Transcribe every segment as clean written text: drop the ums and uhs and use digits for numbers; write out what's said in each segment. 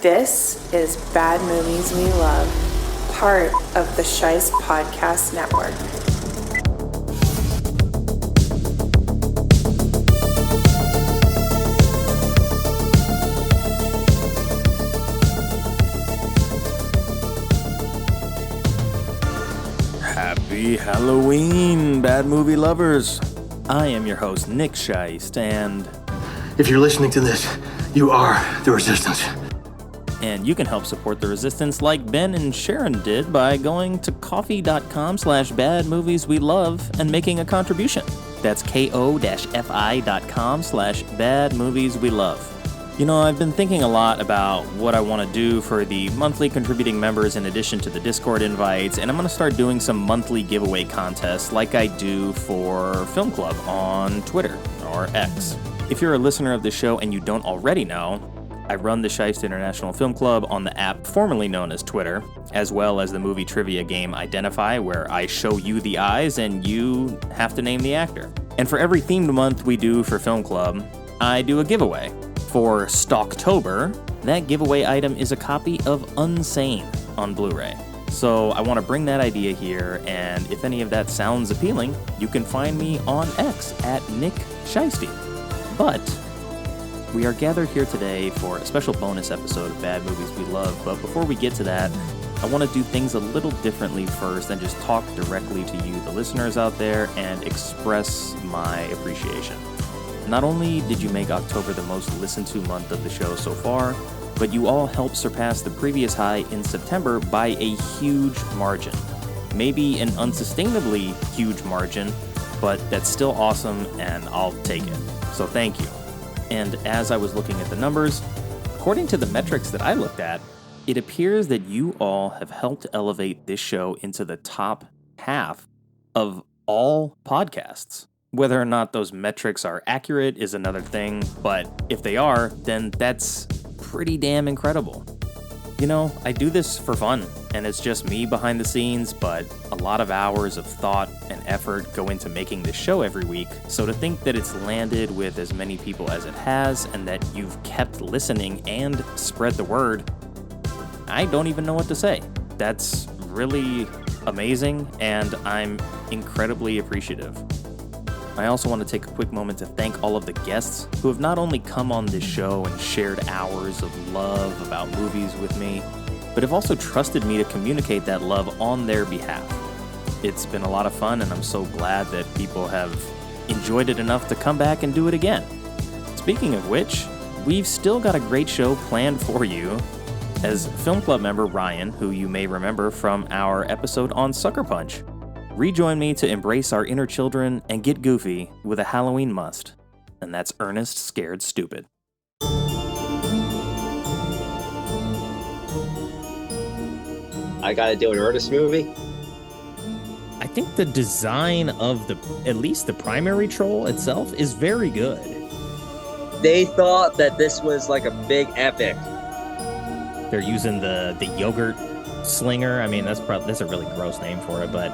This is Bad Movies We Love, part of the Sheist Podcast Network. Happy Halloween, Bad Movie Lovers. I am your host, Nick Sheist, and if you're listening to this, you are the Resistance. And you can help support the Resistance like Ben and Sharon did by going to coffee.com/badmovieswelove and making a contribution. That's ko-fi.com/badmovieswelove. You know, I've been thinking a lot about what I want to do for the monthly contributing members in addition to the Discord invites, and I'm going to start doing some monthly giveaway contests like I do for Film Club on Twitter or X. If you're a listener of the show and you don't already know, I run the Sheist International Film Club on the app formerly known as Twitter, as well as the movie trivia game Identify, where I show you the eyes and you have to name the actor. And for every themed month we do for Film Club, I do a giveaway. For Stalktober, that giveaway item is a copy of Unsane on Blu-ray. So I want to bring that idea here, and if any of that sounds appealing, you can find me on X at Nick Sheisty. But we are gathered here today for a special bonus episode of Bad Movies We Love, but before we get to that, I want to do things a little differently first and just talk directly to you, the listeners out there, and express my appreciation. Not only did you make October the most listened to month of the show so far, but you all helped surpass the previous high in September by a huge margin. Maybe an unsustainably huge margin, but that's still awesome and I'll take it. So thank you. And as I was looking at the numbers, according to the metrics that I looked at, it appears that you all have helped elevate this show into the top half of all podcasts. Whether or not those metrics are accurate is another thing, but if they are, then that's pretty damn incredible. You know, I do this for fun, and it's just me behind the scenes, but a lot of hours of thought and effort go into making this show every week, so to think that it's landed with as many people as it has, and that you've kept listening and spread the word, I don't even know what to say. That's really amazing, and I'm incredibly appreciative. I also want to take a quick moment to thank all of the guests who have not only come on this show and shared hours of love about movies with me, but have also trusted me to communicate that love on their behalf. It's been a lot of fun, and I'm so glad that people have enjoyed it enough to come back and do it again. Speaking of which, we've still got a great show planned for you, as Film Club member Ryan, who you may remember from our episode on Sucker Punch, rejoin me to embrace our inner children and get goofy with a Halloween must, and that's Ernest Scared Stupid. I gotta do an Ernest movie? I think the design of at least the primary troll itself is very good. They thought that this was like a big epic. They're using the yogurt slinger. I mean, that's a really gross name for it, but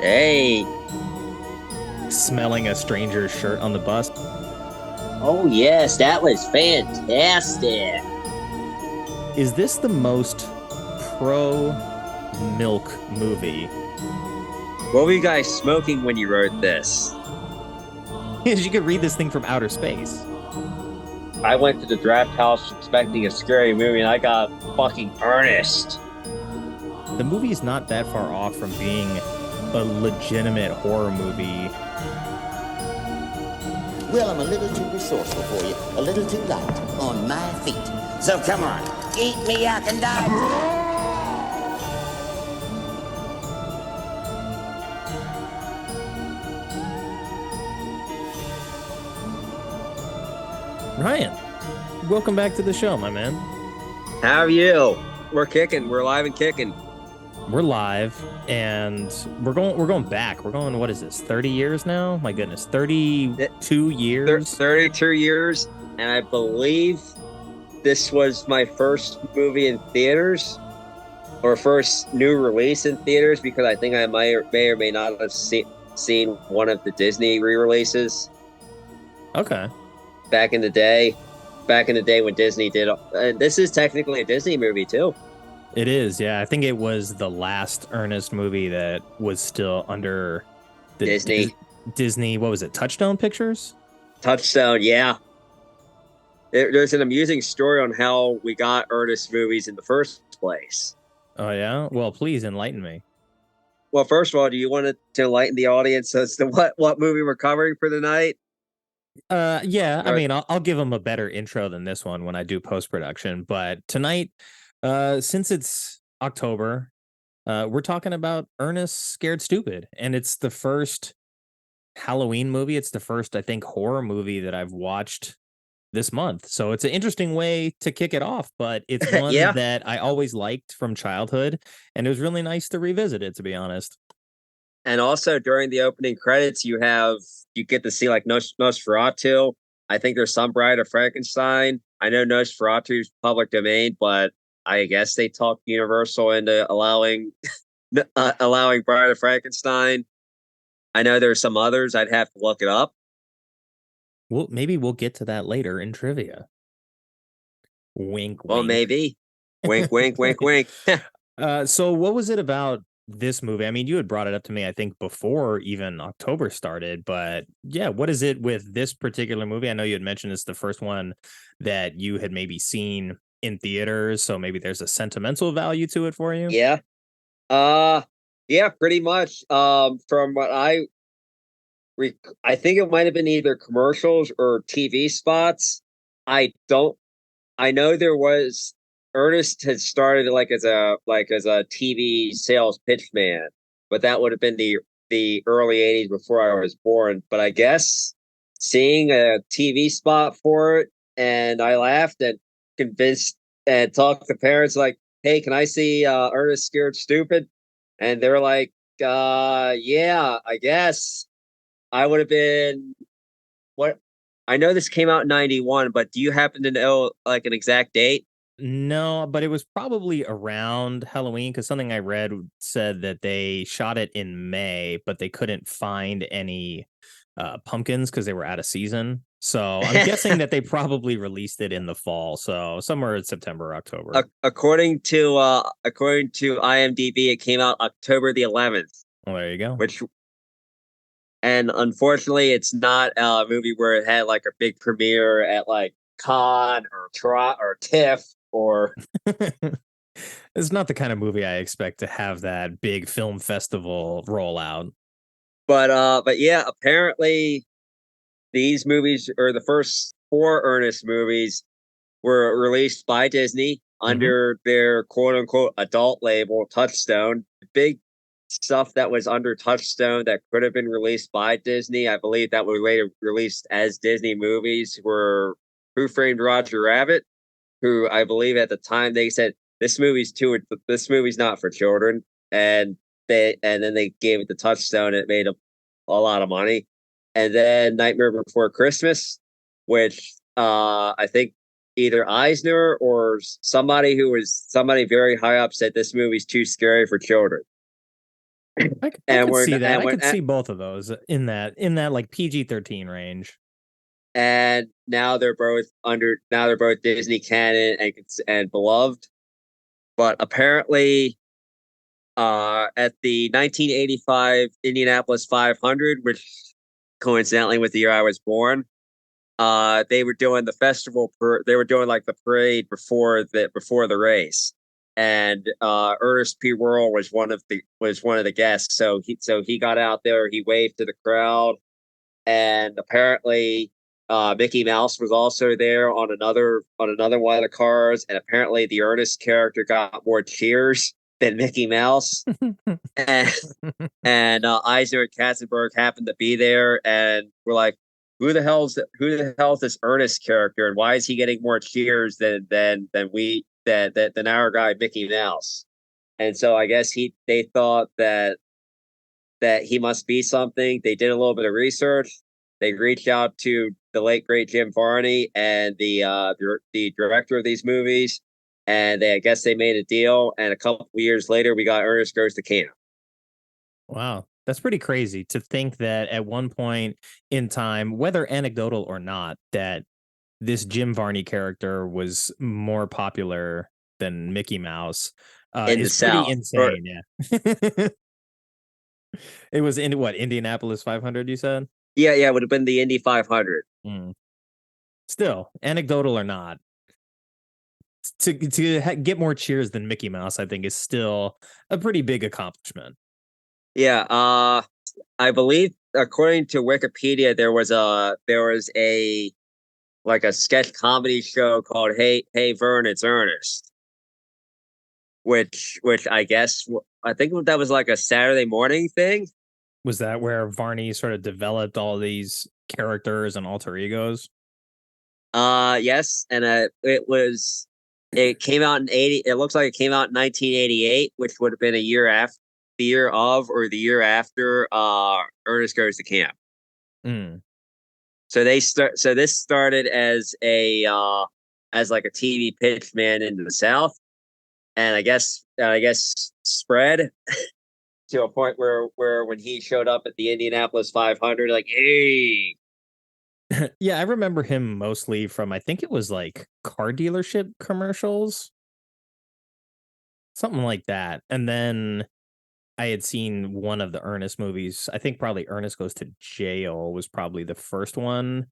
hey, smelling a stranger's shirt on the bus. Oh yes, that was fantastic. Is this the most pro-milk movie? What were you guys smoking when you wrote this? Because you could read this thing from outer space. I went to the draft house expecting a scary movie, and I got fucking Ernest. The movie is not that far off from being a legitimate horror movie. Well, I'm a little too resourceful for you, a little too light on my feet. So come on, eat me, I can die. Ryan, welcome back to the show, my man. How are you? We're kicking. We're live and kicking. We're live, and we're going back. We're going, what is this, 30 years now? My goodness, 32 years? 32 years, and I believe this was my first movie in theaters, or first new release in theaters, because I think I may or may not have seen one of the Disney re-releases. Okay. Back in the day. back in the day when Disney did. This is technically a Disney movie too. It is, yeah. I think it was the last Ernest movie that was still under the Disney. Disney. What was it? Touchstone Pictures? Touchstone, yeah. There's an amusing story on how we got Ernest movies in the first place. Oh, yeah? Well, please enlighten me. Well, first of all, do you want to enlighten the audience as to what movie we're covering for the night? Yeah, I Or- mean, I'll give them a better intro than this one when I do post-production. But tonight, since it's October, we're talking about Ernest Scared Stupid. And it's the first Halloween movie. It's the first, I think, horror movie that I've watched this month. So it's an interesting way to kick it off, but it's one Yeah. that I always liked from childhood, and it was really nice to revisit it, to be honest. And also during the opening credits, you get to see like Nosferatu. I think there's some Bride of Frankenstein. I know Nosferatu's public domain, but I guess they talked Universal into allowing allowing Bride of Frankenstein. I know there's some others. I'd have to look it up. Well, maybe we'll get to that later in trivia. Wink, Well, wink. maybe. Wink, wink, wink, wink. So what was it about this movie? I mean, you had brought it up to me, I think, before even October started, but yeah, what is it with this particular movie? I know you had mentioned it's the first one that you had maybe seen in theaters, so maybe there's a sentimental value to it for you. Yeah. Yeah, pretty much. From what I think it might have been either commercials or TV spots. I don't. I know there was Ernest had started like as a TV sales pitch man, but that would have been the early '80s before I was born. But I guess seeing a TV spot for it, and I laughed and convinced and talked to parents like, "Hey, can I see Ernest Scared Stupid?" And they're like, "Yeah, I guess." I would have been what I know this came out in 91, but do you happen to know like an exact date? No, but it was probably around Halloween because something I read said that they shot it in May, but they couldn't find any pumpkins because they were out of season. So I'm guessing that they probably released it in the fall. So somewhere in September, October. According to IMDb, it came out October the 11th, Well, there you go. and unfortunately, it's not a movie where it had like a big premiere at like Cannes or TIFF or. It's not the kind of movie I expect to have that big film festival rollout. But yeah, apparently these movies or the first 4 Ernest movies were released by Disney under their quote unquote adult label, Touchstone. The big stuff that was under Touchstone that could have been released by Disney, I believe that were later released as Disney movies, were Who Framed Roger Rabbit, who I believe at the time they said this movie's not for children, and then they gave it to Touchstone. And it made a lot of money, and then Nightmare Before Christmas, which I think either Eisner or somebody very high up said this movie's too scary for children. I could see that. I could see both of those in that like PG-13 range. And now they're both Disney canon and beloved. But apparently, at the 1985 Indianapolis 500, which coincidentally with the year I was born, they were doing the festival. They were doing like the parade before the race, and Ernest P. Worrell was one of the guests. So he got out there. He waved to the crowd, and apparently Mickey Mouse was also there on another one of the cars, and apparently the Ernest character got more cheers than Mickey Mouse. and Eisner and Katzenberg happened to be there, and we're like, who the hell is this Ernest character, and why is he getting more cheers than our guy Mickey Mouse? And so I guess they thought that he must be something. They did a little bit of research. They reached out to the late great Jim Varney and the director of these movies, and I guess they made a deal. And a couple of years later, we got Ernest Goes to Camp. Wow, that's pretty crazy to think that at one point in time, whether anecdotal or not, that this Jim Varney character was more popular than Mickey Mouse in the is pretty South. Or, insane. Yeah. It was in what, Indianapolis 500, you said? yeah, it would have been the Indy 500. Mm. Still, anecdotal or not, to get more cheers than Mickey Mouse, I think, is still a pretty big accomplishment. Yeah, I believe according to Wikipedia, there was a like a sketch comedy show called Hey Vern, It's Ernest, which I think that was like a Saturday morning thing. Was that where Varney sort of developed all these characters and alter egos? Yes, and it came out in 80. It looks like it came out in 1988, which would have been the year of or the year after Ernest Goes to Camp. Mm. So this started as like a TV pitch man in the South, and I guess spread to a point where when he showed up at the Indianapolis 500, like, hey. Yeah, I remember him mostly from, I think it was like car dealership commercials, something like that. And then I had seen one of the Ernest movies. I think probably Ernest Goes to Jail was probably the first one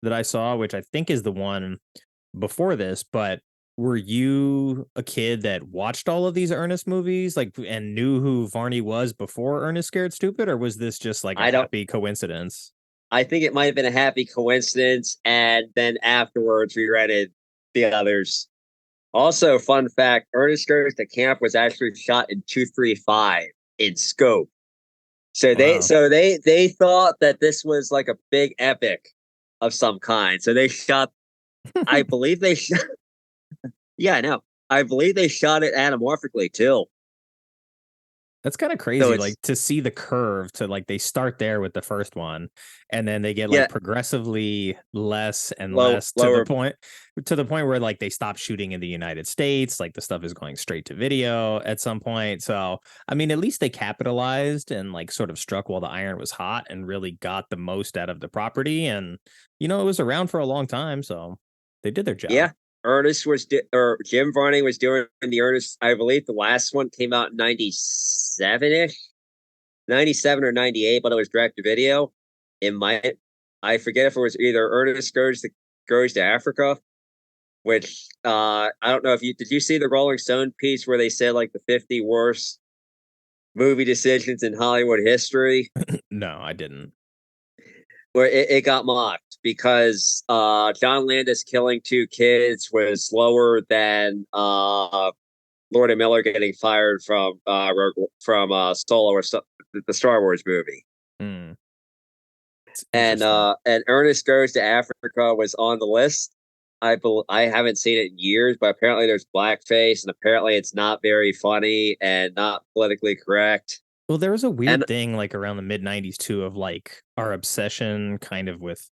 that I saw, which I think is the one before this. But were you a kid that watched all of these Ernest movies, like, and knew who Varney was before Ernest Scared Stupid, or was this just like a I don't. happy coincidence? I think it might have been a happy coincidence, and then afterwards we rented the others. Also, fun fact: Ernest Goes to Camp was actually shot in 235 in scope. So Wow. they thought that this was like a big epic of some kind. So they shot. I believe they shot. Yeah, I know. I believe they shot it anamorphically too. That's kind of crazy, like to see the curve to like they start there with the first one and then they get like progressively less and less to the point where like they stop shooting in the United States, like the stuff is going straight to video at some point. So, I mean, at least they capitalized and like sort of struck while the iron was hot and really got the most out of the property. And, it was around for a long time. So they did their job. Yeah. Jim Varney was doing the Ernest. I believe the last one came out in 97-ish, 97 or 98, but it was direct to video. I forget if it was either Ernest Goes to Africa, which I don't know if did you see the Rolling Stone piece where they said like the 50 worst movie decisions in Hollywood history? No, I didn't. Where it got mocked because John Landis killing 2 kids was lower than Lord and Miller getting fired from Solo or the Star Wars movie. Mm. And Ernest Goes to Africa was on the list. I haven't seen it in years, but apparently there's blackface, and apparently it's not very funny and not politically correct. Well, there was a weird thing like around the mid 90s too of like our obsession kind of with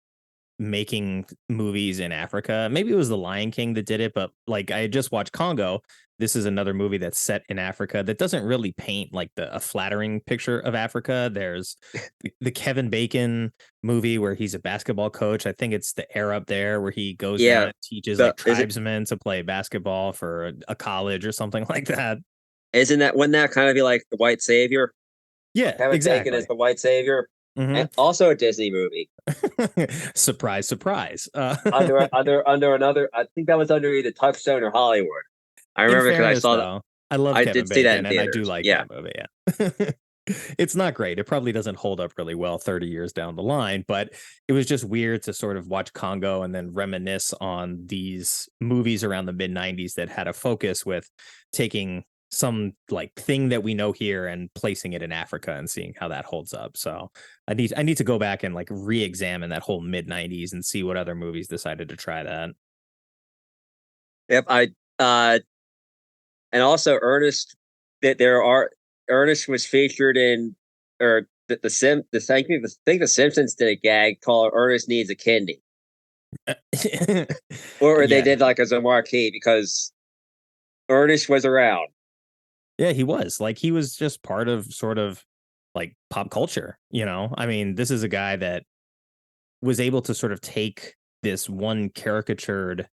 making movies in Africa. Maybe it was The Lion King that did it, but like I just watched Congo. This is another movie that's set in Africa that doesn't really paint like a flattering picture of Africa. There's the Kevin Bacon movie where he's a basketball coach. I think it's The Air Up There where he goes down and teaches like tribesmen to play basketball for a college or something like that. Wouldn't that kind of be like the white savior? Yeah, Kevin exactly. Bacon is the white savior. Mm-hmm. And also a Disney movie. Surprise, surprise. Under another, I think that was under either Touchstone or Hollywood. I remember because I saw that. I love Kevin Bacon, and I do like that movie. Yeah. It's not great. It probably doesn't hold up really well 30 years down the line, but it was just weird to sort of watch Congo and then reminisce on these movies around the mid 90s that had a focus with taking some like thing that we know here and placing it in Africa and seeing how that holds up. So I need to go back and like re-examine that whole mid 90s and see what other movies decided to try that. Yep. And also Ernest Ernest was featured in, or I think the Simpsons did a gag called Ernest Needs a Kidney. Or they did like as a marquee because Ernest was around. Yeah, he was just part of sort of like pop culture, I mean, this is a guy that was able to sort of take this one caricatured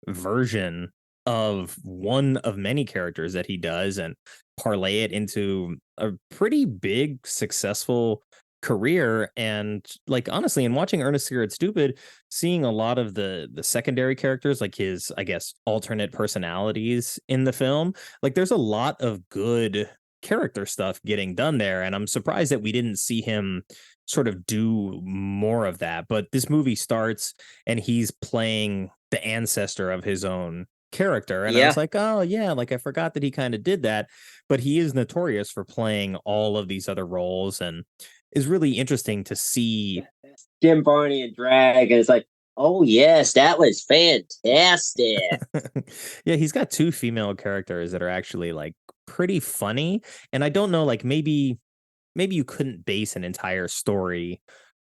version of one of many characters that he does and parlay it into a pretty big successful career. And like honestly, in watching Ernest Scared Stupid, seeing a lot of the secondary characters, like his, I guess, alternate personalities in the film, like there's a lot of good character stuff getting done there, and I'm surprised that we didn't see him sort of do more of that. But this movie starts and he's playing the ancestor of his own character, and I Yeah. was like, oh yeah, like I forgot that he kind of did that. But he is notorious for playing all of these other roles, and is really interesting to see. Jim Varney and drag, and it's like, oh yes, that was fantastic. Yeah, he's got two female characters that are actually like pretty funny, and I don't know, like maybe you couldn't base an entire story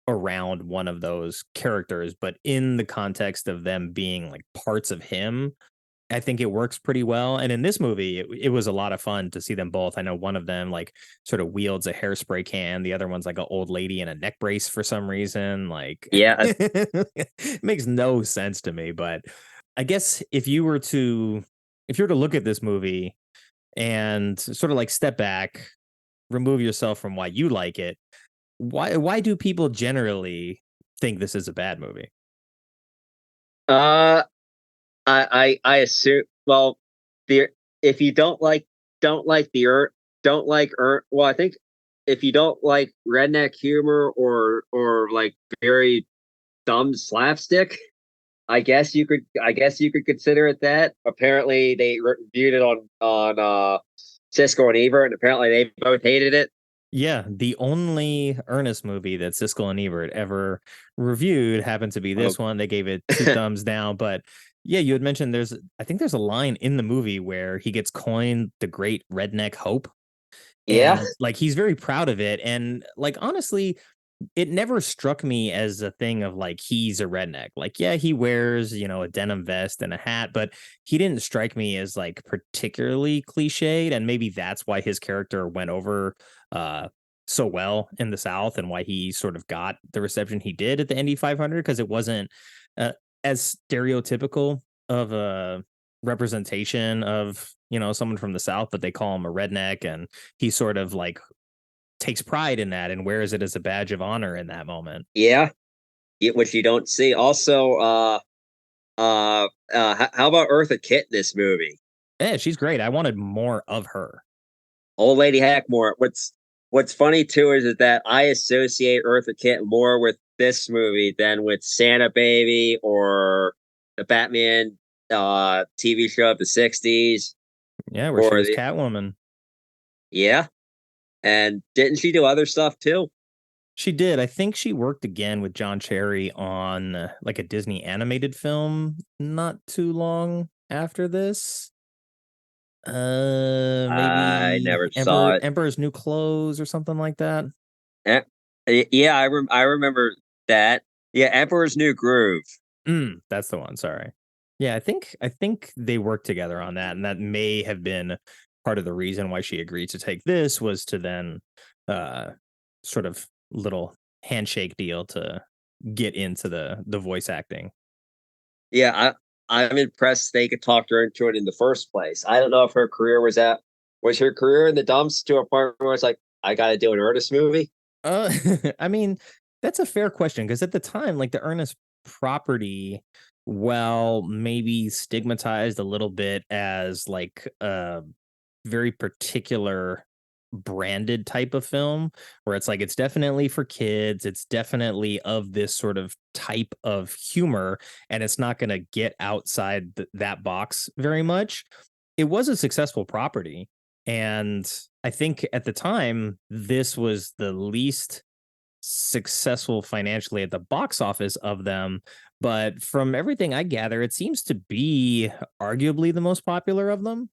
around one of those characters, but in the context of them being like parts of him, I think it works pretty well. And in this movie, it was a lot of fun to see them both. I know one of them like sort of wields a hairspray can. The other one's like an old lady in a neck brace for some reason. Like, Yeah. it makes no sense to me. But I guess if you were to look at this movie and sort of like step back, remove yourself from why you like it, why do people generally think this is a bad movie? Uh, I assume. Well, the if you don't like the Earth, don't like Earth. Well, I think if you don't like redneck humor or like very dumb slapstick, I guess you could consider it that. Apparently, they reviewed it on Siskel and Ebert, and apparently they both hated it. Yeah, the only Ernest movie that Siskel and Ebert ever reviewed happened to be this Oh. one. They gave it 2 thumbs down. But yeah, you had mentioned I think there's a line in the movie where he gets coined the Great Redneck Hope, Yeah, and like he's very proud of it. And like honestly, it never struck me as a thing of like he's a redneck. Like, yeah, he wears, a denim vest and a hat, but he didn't strike me as like particularly cliched. And maybe that's why his character went over uh so well in the South, and why he sort of got the reception he did at the Indy 500, because it wasn't uh, as stereotypical of a representation of someone from the South, but they call him a redneck, and he sort of like takes pride in that and wears it as a badge of honor in that moment. yeah, which you don't see. Also, how about Eartha Kitt in this movie? Yeah, she's great. I wanted more of her. Old Lady Hackmore. What's funny too is that I associate Eartha Kitt more with this movie than with Santa Baby or the Batman TV show of the '60s. Yeah, where she Or was Catwoman. yeah, and didn't she do other stuff too? She did. I think she worked again with John Cherry on like a Disney animated film not too long after this. I Maybe never saw it. Emperor's New Clothes or something like that. Eh, yeah, I remember that. Yeah, Emperor's New Groove. That's the one. Sorry. Yeah, I think they worked together on that, and that may have been part of the reason why she agreed to take this, was to then uh sort of little handshake deal to get into the voice acting. Yeah, I'm impressed they could talk her into it in the first place. I don't know if her career was her career in the dumps to a point where it's like, I got to do an Ernest movie. Uh I mean, that's a fair question, because at the time, like the Ernest property, well, maybe stigmatized a little bit as like a very particular branded type of film, where it's like it's definitely for kids, it's definitely of this sort of type of humor, and it's not going to get outside that box very much. It was a successful property, and I think at the time this was the least successful financially at the box office of them, but from everything I gather, it seems to be arguably the most popular of them.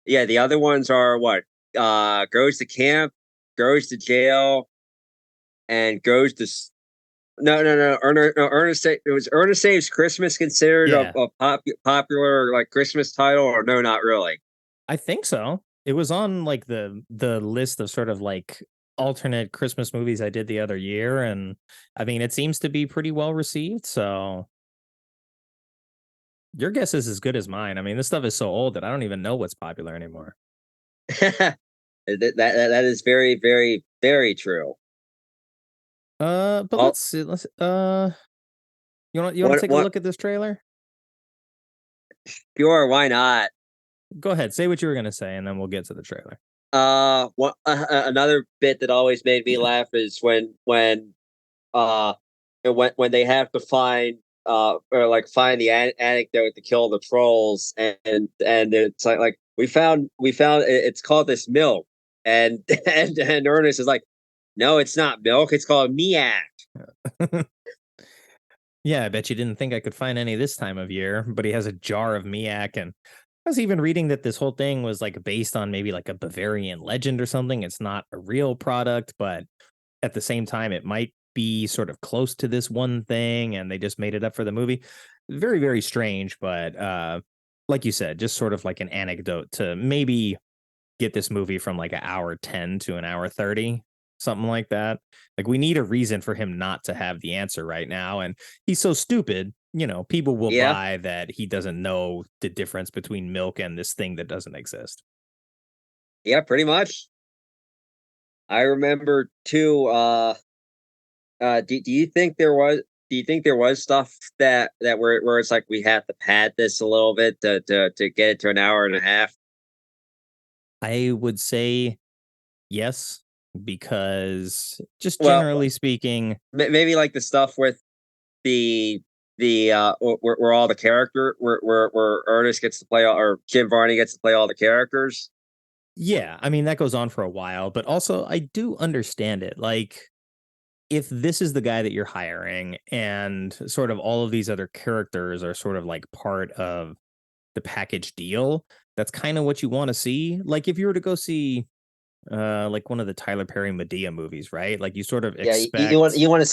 Yeah, the other ones are what? Goes to camp, goes to jail, and goes to no. Ernest, it was Ernest Saves Christmas considered Yeah, a popular like Christmas title, or no, not really. I think so. It was on like the list of sort of like alternate Christmas movies I did the other year, and I mean it seems to be pretty well received. So Your guess is as good as mine. I mean, this stuff is so old that I don't even know what's popular anymore. That is very, very, very true. But let's see. You want to take a look at this trailer? Sure, why not? Go ahead, say what you were gonna say, and then we'll get to the trailer. Another bit that always made me laugh is when they have to find find the anecdote to kill the trolls, and it's like we found it's called this milk, and and Ernest is like, no, it's not milk, it's called miak. Yeah, I bet you didn't think I could find any this time of year, but he has a jar of miak. And I was even reading that this whole thing was like based on maybe like a Bavarian legend or something. It's not a real product, but at the same time, it might be sort of close to this one thing, and they just made it up for the movie. Very, very strange, but like you said, just sort of like an anecdote to maybe get this movie from like an hour 10 to an hour 30, something like that. Like, we need a reason for him not to have the answer right now, and he's so stupid, people will buy that he doesn't know the difference between milk and this thing that doesn't exist. Yeah, pretty much. I remember too. Do you think there was stuff that where it's like we have to pad this a little bit to get it to an hour and a half? I would say yes, because just generally speaking, maybe like the stuff with the where all the character where Ernest gets to play or Jim Varney gets to play all the characters. Yeah, I mean that goes on for a while, but also I do understand it. Like, if this is the guy that you're hiring and sort of all of these other characters are sort of like part of the package deal, that's kind of what you want to see. Like, if you were to go see like one of the Tyler Perry Medea movies, right? Like, you sort of expect you want to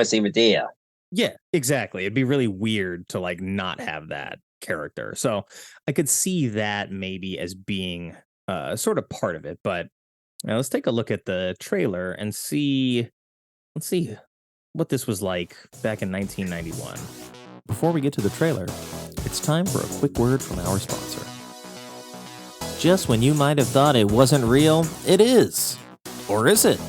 see Medea. Yeah, exactly. It'd be really weird to like not have that character. So I could see that maybe as being sort of part of it. But now let's take a look at the trailer and let's see what this was like back in 1991. Before we get to the trailer, it's time for a quick word from our sponsor. Just when you might have thought it wasn't real, it is. Or is it?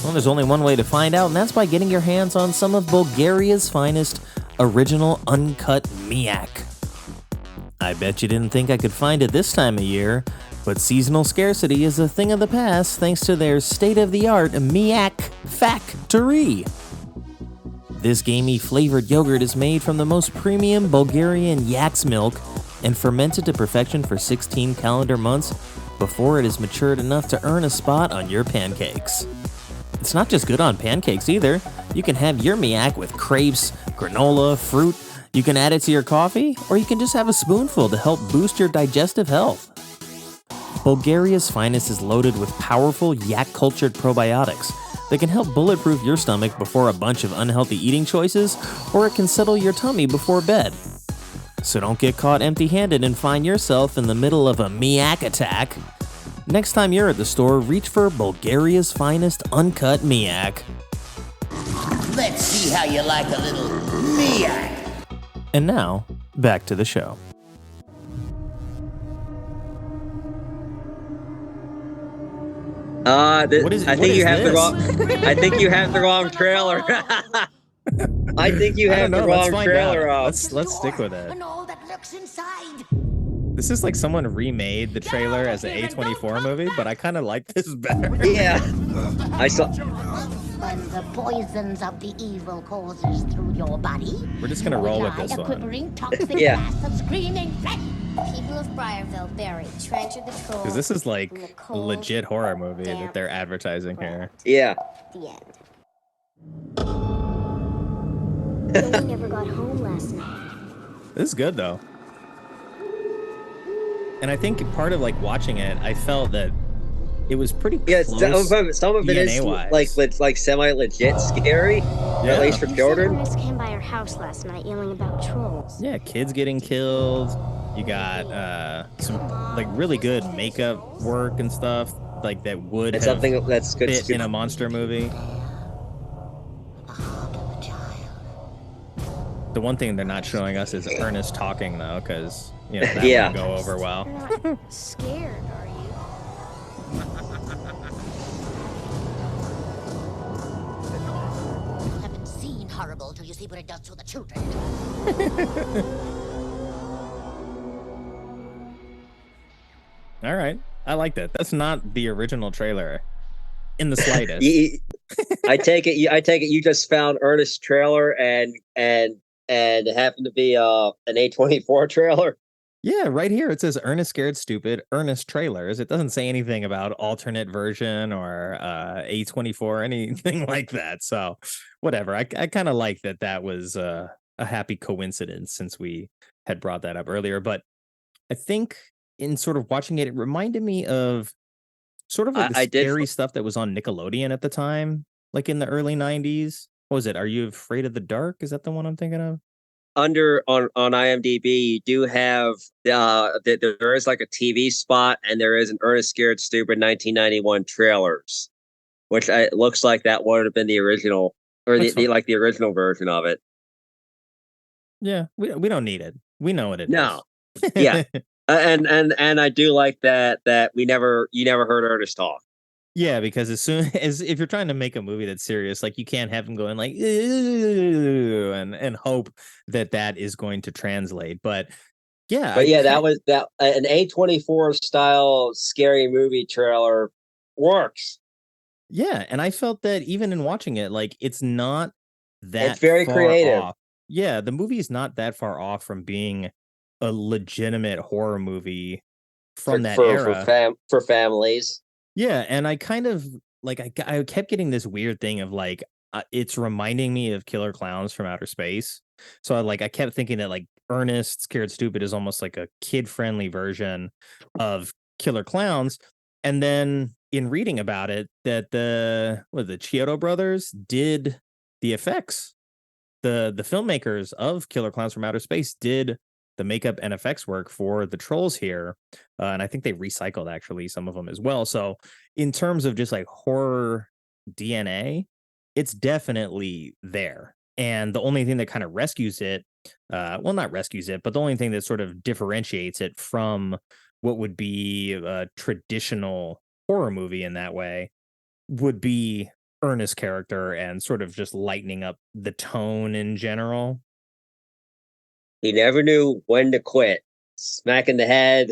Well, there's only one way to find out, and that's by getting your hands on some of Bulgaria's finest original uncut miak. I bet you didn't think I could find it this time of year, but seasonal scarcity is a thing of the past thanks to their state-of-the-art miak factory. This gamey flavored yogurt is made from the most premium Bulgarian yak's milk and fermented to perfection for 16 calendar months before it is matured enough to earn a spot on your pancakes. It's not just good on pancakes either. You can have your miak with crepes, granola, fruit. You can add it to your coffee, or you can just have a spoonful to help boost your digestive health. Bulgaria's finest is loaded with powerful yak-cultured probiotics that can help bulletproof your stomach before a bunch of unhealthy eating choices, or it can settle your tummy before bed. So don't get caught empty-handed and find yourself in the middle of a miak attack. Next time you're at the store, reach for Bulgaria's finest uncut miak. Let's see how you like a little miak. And now, back to the show. I think you have the wrong trailer. I think you have the wrong trailer up. Let's stick with it. And all that looks inside. This is like someone remade the trailer as an A24 movie, but I kind of like this better. Yeah, I saw. When the poisons of the evil courses through your body, We're just gonna roll with this a one. quivering toxic Yeah. mass of screaming red. People of Briarville buried Trench of the Troll. Because this is like in the a cold, legit horror movie that damp they're advertising here. Yeah, The end. Billy never got home last night. This is good though. And I think part of like watching it, I felt that it was pretty yeah. close. Some of it is DNA-wise. like semi legit scary, at least for You said children. Ernest came by our house last night yelling about trolls. Yeah, kids getting killed. You got some like really good makeup work and stuff like that would It's have something that's good. fit in a monster movie. The one thing they're not showing us is Ernest talking though, because that Yeah. wouldn't go over well. You're not scared, are you? You haven't seen horrible till you see what it does to the children. All right, I like that. That's not the original trailer in the slightest. I take it. I take it. You just found Ernest's trailer and it happened to be an A24 trailer. Yeah, right here it says Ernest Scared Stupid, Ernest trailers. It doesn't say anything about alternate version or A24, anything like that. So whatever. I kind of like that was a happy coincidence since we had brought that up earlier. But I think in sort of watching it, it reminded me of sort of like the I did. scary stuff that was on Nickelodeon at the time, like in the early 90s. What was it? Are You Afraid of the Dark? Is that the one I'm thinking of? Under on IMDb, you do have there is like a TV spot, and there is an Ernest Scared Stupid 1991 trailers, which looks like that would have been the original or the original version of it. Yeah, we don't need it. We know what it is. No, yeah, and I do like that you never heard Ernest talk. Yeah, because as soon as if you're trying to make a movie that's serious, like you can't have him going like and hope that is going to translate. But yeah, that was an A24 style scary movie trailer works. Yeah, and I felt that even in watching it, like it's not that it's very far creative. off. Yeah, the movie is not that far off from being a legitimate horror movie from that era for families. Yeah, and I kind of like I kept getting this weird thing of like it's reminding me of Killer Clowns from Outer Space. So I kept thinking that like Ernest Scared Stupid is almost like a kid-friendly version of Killer Clowns. And then in reading about it, that the Chiodo brothers did the effects. The filmmakers of Killer Clowns from Outer Space did the makeup and effects work for the trolls here. And I think they recycled actually some of them as well. So in terms of just like horror DNA, it's definitely there. And the only thing that kind of rescues it, well, not rescues it, but the only thing that sort of differentiates it from what would be a traditional horror movie in that way would be Ernest's character and sort of just lightening up the tone in general. He never knew when to quit. Smack in the head.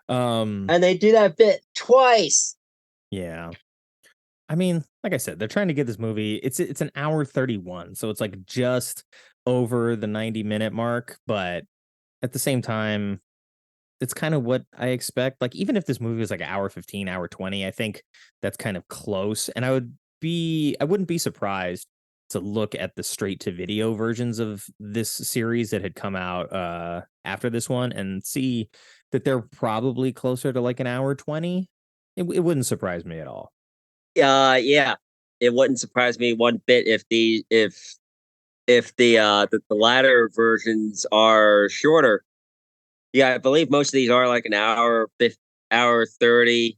And they do that bit twice. Yeah. I mean, like I said, they're trying to get this movie. It's an hour 31, so it's like just over the 90-minute mark, but at the same time, it's kind of what I expect. Like even if this movie was like an hour 15, hour 20, I think that's kind of close. And I wouldn't be surprised to look at the straight to video versions of this series that had come out after this one and see that they're probably closer to like an hour 20. It wouldn't surprise me at all. Yeah, it wouldn't surprise me one bit if the latter versions are shorter. Yeah, I believe most of these are like an hour 30.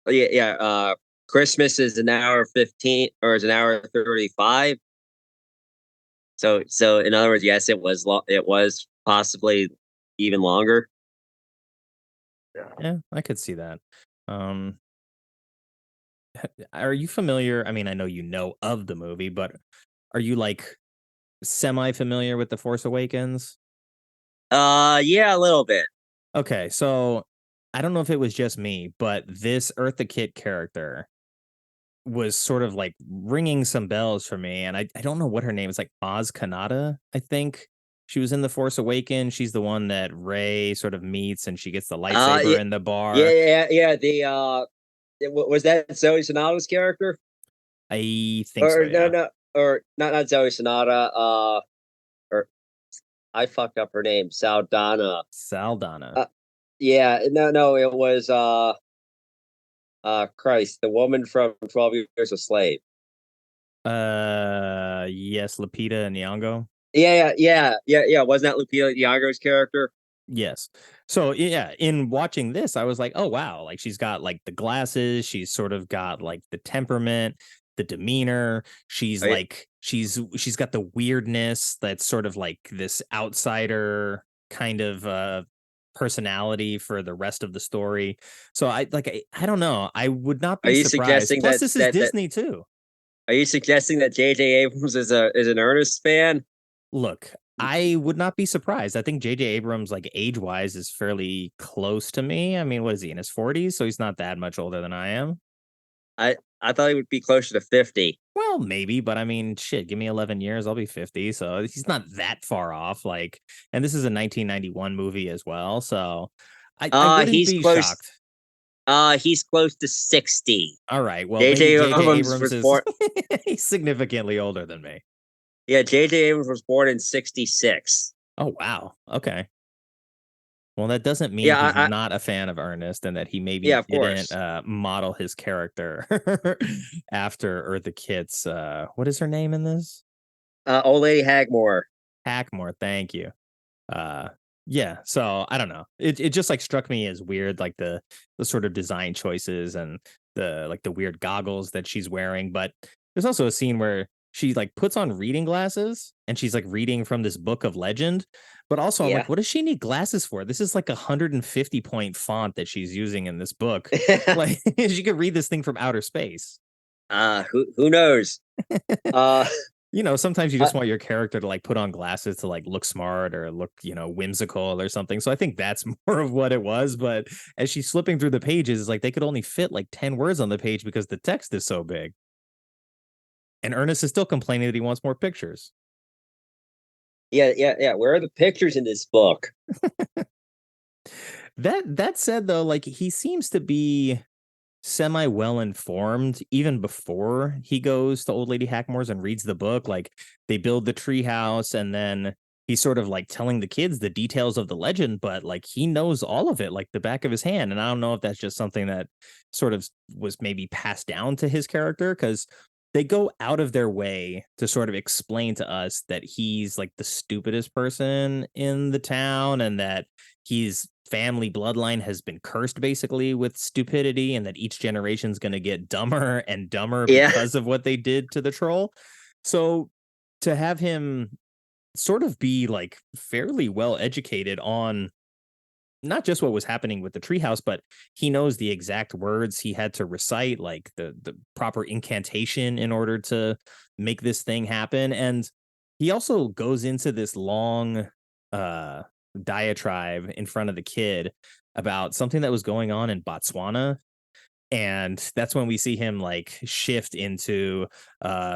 Yeah. Christmas is an hour 15 or is an hour 35. So in other words, yes, it was possibly even longer. Yeah, I could see that. Are you familiar? I mean, I know you know of the movie, but are you like semi-familiar with The Force Awakens? Yeah, a little bit. Okay, so I don't know if it was just me, but this Eartha Kitt character was sort of like ringing some bells for me, and I don't know what her name is, like Maz Kanata, I think. She was in The Force Awakens. She's the one that Rey sort of meets, and she gets the lightsaber in the bar. Yeah. Was that Zoe Sonata's character? I think so. Yeah. No, or not Zoe Sonata. Or I fucked up her name, Saldana. Yeah, no, it was Christ, the woman from 12 Years a Slave. Yes, Lupita Nyong'o. Yeah. Wasn't that Lupita Nyong'o's character? Yes. So yeah, in watching this, I was like, oh wow, like she's got like the glasses, she's sort of got like the temperament. the demeanor. She's Right. like she's got the weirdness that's sort of like this outsider kind of personality for the rest of the story. So I don't know. I would not Are be you surprised. suggesting Plus, that this is that that Disney too. are you suggesting that J.J. Abrams is an Ernest fan? Look, I would not be surprised. I think J.J. Abrams, like age wise, is fairly close to me. I mean, what is he in his 40s? So he's not that much older than I am. I thought he would be closer to 50. Well, maybe, but I mean, shit, give me 11 years, I'll be 50. So he's not that far off. Like, and this is a 1991 movie as well. So I wouldn't He's be close. shocked. He's close to 60. All right. Well, maybe J.J. J.J. Abrams Abrams was is born. he's significantly older than me. Yeah, J.J. Abrams was born in 66. Oh, wow. Okay. Well, that doesn't mean Yeah, he's I not a fan of Ernest and that he maybe yeah, of didn't course. model his character after Eartha Kitt's. What is her name in this? Old Lady Hagmore. Hackmore. Thank you. Uh, yeah. So I don't know. It just like struck me as weird, like the sort of design choices and the weird goggles that she's wearing. But there's also a scene where she like puts on reading glasses and she's like reading from this book of legend. But also, I'm Yeah. like, what does she need glasses for? This is like 150-point font that she's using in this book. Like, she could read this thing from outer space. Who knows? Uh, You know, sometimes you uh, just want your character to like put on glasses to like look smart or look, you know, whimsical or something. So I think that's more of what it was. But as she's flipping through the pages, like they could only fit like 10 words on the page because the text is so big. And Ernest is still complaining that he wants more pictures. yeah. Where are the pictures in this book? That said, though, like he seems to be semi well informed even before he goes to Old Lady Hackmore's and reads the book. Like they build the treehouse and then he's sort of like telling the kids the details of the legend, but like he knows all of it like the back of his hand. And I don't know if that's just something that sort of was maybe passed down to his character because they go out of their way to sort of explain to us that he's like the stupidest person in the town and that he's family bloodline has been cursed basically with stupidity and that each generation's going to get dumber and dumber Yeah. because of what they did to the troll. So to have him sort of be like fairly well educated on not just what was happening with the treehouse, but he knows the exact words he had to recite, like the proper incantation in order to make this thing happen. And he also goes into this long diatribe in front of the kid about something that was going on in Botswana. And that's when we see him like shift into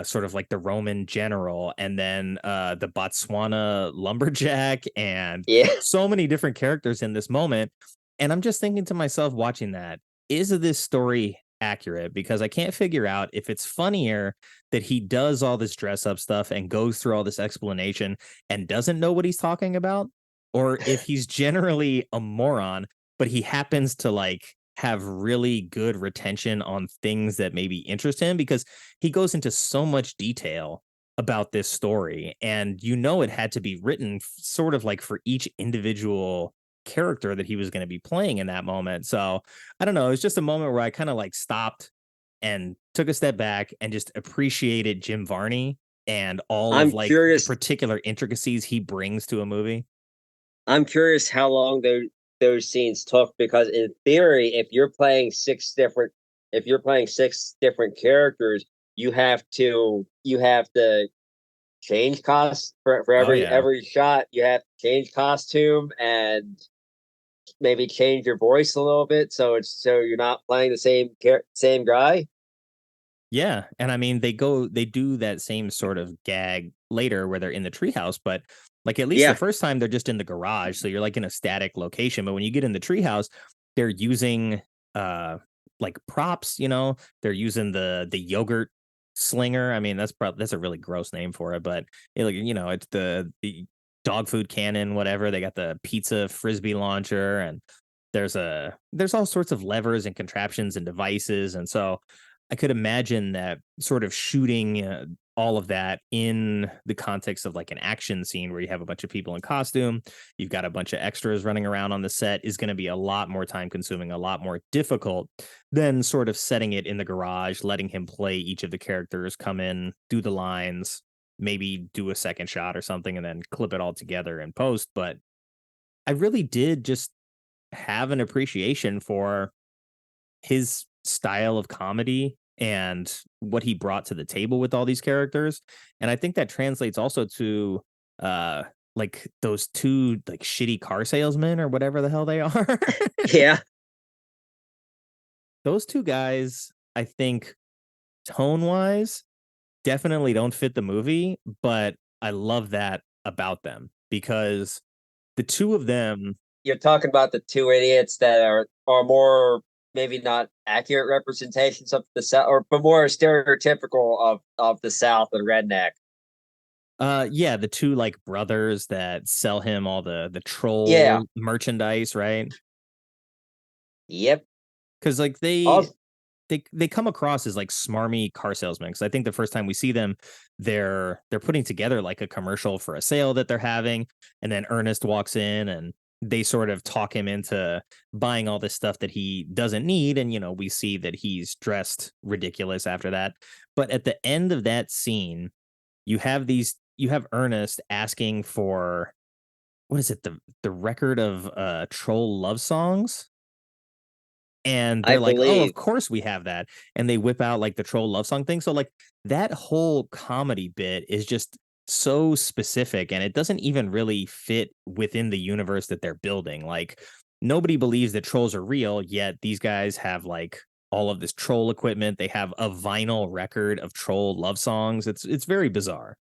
sort of like the Roman general and then the Botswana lumberjack and Yeah. so many different characters in this moment. And I'm just thinking to myself watching that, is this story accurate? Because I can't figure out if it's funnier that he does all this dress up stuff and goes through all this explanation and doesn't know what he's talking about, or if he's generally a moron, but he happens to like have really good retention on things that maybe interest him because he goes into so much detail about this story and you know it had to be written sort of like for each individual character that he was going to be playing in that moment. So I don't know, it's just a moment where I kind of like stopped and took a step back and just appreciated Jim Varney and all of I'm like the curious. particular intricacies he brings to a movie. I'm curious how long those scenes took because in theory, if you're playing six different characters, you have to change costs for Oh yeah. every shot. You have to change costume and maybe change your voice a little bit so you're not playing the same guy. Yeah, and I mean they do that same sort of gag later where they're in the treehouse, but like at least the Yeah, first time they're just in the garage, so you're like in a static location. But when you get in the treehouse, they're using like props, you know, they're using the yogurt slinger. I mean, that's a really gross name for it, but like you know, it's the dog food cannon, whatever. They got the pizza frisbee launcher, and there's all sorts of levers and contraptions and devices, and so I could imagine that sort of shooting all of that in the context of like an action scene where you have a bunch of people in costume, you've got a bunch of extras running around on the set, is going to be a lot more time consuming, a lot more difficult than sort of setting it in the garage, letting him play each of the characters, come in, do the lines, maybe do a second shot or something, and then clip it all together in post. But I really did just have an appreciation for his style of comedy and what he brought to the table with all these characters. And I think that translates also to uh like those two like shitty car salesmen or whatever the hell they are. Yeah. Those two guys, I think tone wise, definitely don't fit the movie, but I love that about them because the two of them. You're talking about the two idiots that are more maybe not accurate representations of the South, or but more stereotypical of the South and redneck. Yeah, the two like brothers that sell him all the Yeah. troll merchandise, right? Yep. Because like Also, they come across as like smarmy car salesmen. Because I think the first time we see them, they're putting together like a commercial for a sale that they're having, and then Ernest walks in and they sort of talk him into buying all this stuff that he doesn't need, and we see that he's dressed ridiculous after that. But at the end of that scene, you have Ernest asking for, what is it, the record of troll love songs, and I they're like, oh, of believe. course we have that, and they whip out like the troll love song thing. So like that whole comedy bit is just so specific, and it doesn't even really fit within the universe that they're building. Like nobody believes that trolls are real, yet these guys have like all of this troll equipment. They have a vinyl record of troll love songs. It's very bizarre.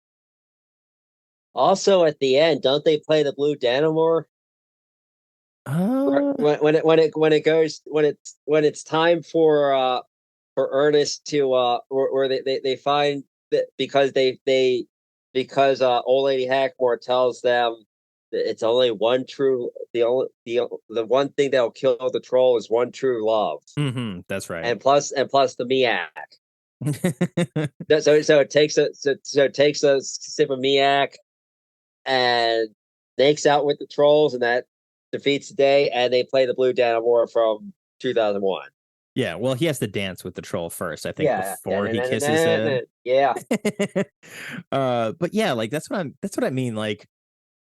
Also, at the end, don't they play the Blue Danimore? Uh, When it's time for Ernest to where they find that because old lady Hackmore tells them that it's only one true the one thing that'll kill the troll is one true love, that's right. and plus the Miak. So it takes a sip of Miak and makes out with the trolls, and that defeats the day. And they play the Blue Danimore from 2001. Yeah, well, he has to dance with the troll first, I think, Yeah, before he kisses him. yeah. But yeah, like that's what I mean. Like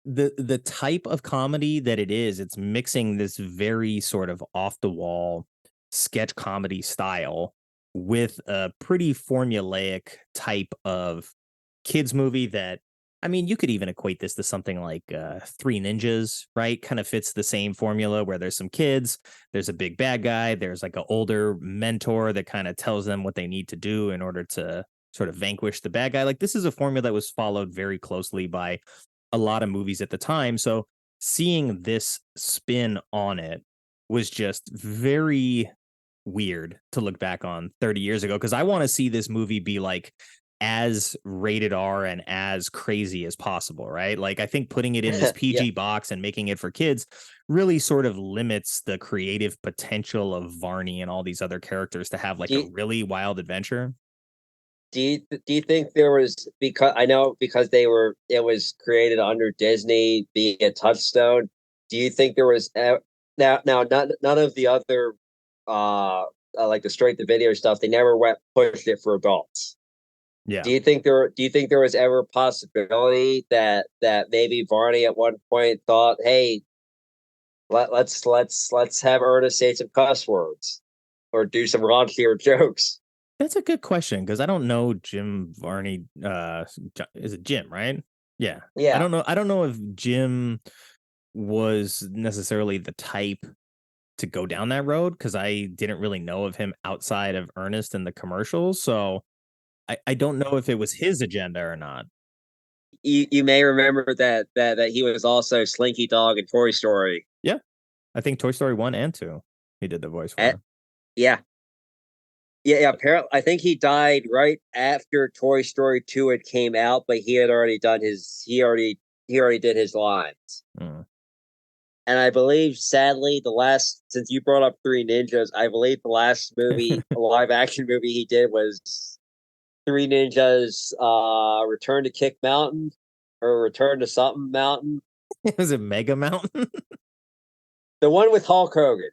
the type of comedy that it is, it's mixing this very sort of off the wall sketch comedy style with a pretty formulaic type of kids movie that, I mean, you could even equate this to something like Three Ninjas, right? Kind of fits the same formula where there's some kids, there's a big bad guy, there's like an older mentor that kind of tells them what they need to do in order to sort of vanquish the bad guy. Like this is a formula that was followed very closely by a lot of movies at the time. So seeing this spin on it was just very weird to look back on 30 years ago, because I want to see this movie be like as rated R and as crazy as possible, right? Like I think putting it in this Yeah. PG box and making it for kids really sort of limits the creative potential of Varney and all these other characters to have like Do a you, really wild adventure. do you think there was, because I know because it was created under Disney being a Touchstone? Do you think there was now none of the other like the straight to video stuff, they never went pushed it for adults? Yeah. Do you think there was ever a possibility that maybe Varney at one point thought, hey, let's have Ernest say some cuss words or do some raunchier jokes? That's a good question because I don't know Jim Varney. Is it Jim, right? Yeah. Yeah. I don't know if Jim was necessarily the type to go down that road because I didn't really know of him outside of Ernest and the commercials. So I don't know if it was his agenda or not. You may remember that he was also Slinky Dog in Toy Story. Yeah. I think Toy Story 1 and 2 he did the voice At, for. yeah. Yeah, apparently, I think he died right after Toy Story 2 had came out, but he had already done he already did his lines. Mm. And I believe, sadly, since you brought up Three Ninjas, I believe the last movie, live action movie he did was Three Ninjas Return to Kick Mountain or Return to Something Mountain. Was it Mega Mountain? The one with Hulk Hogan.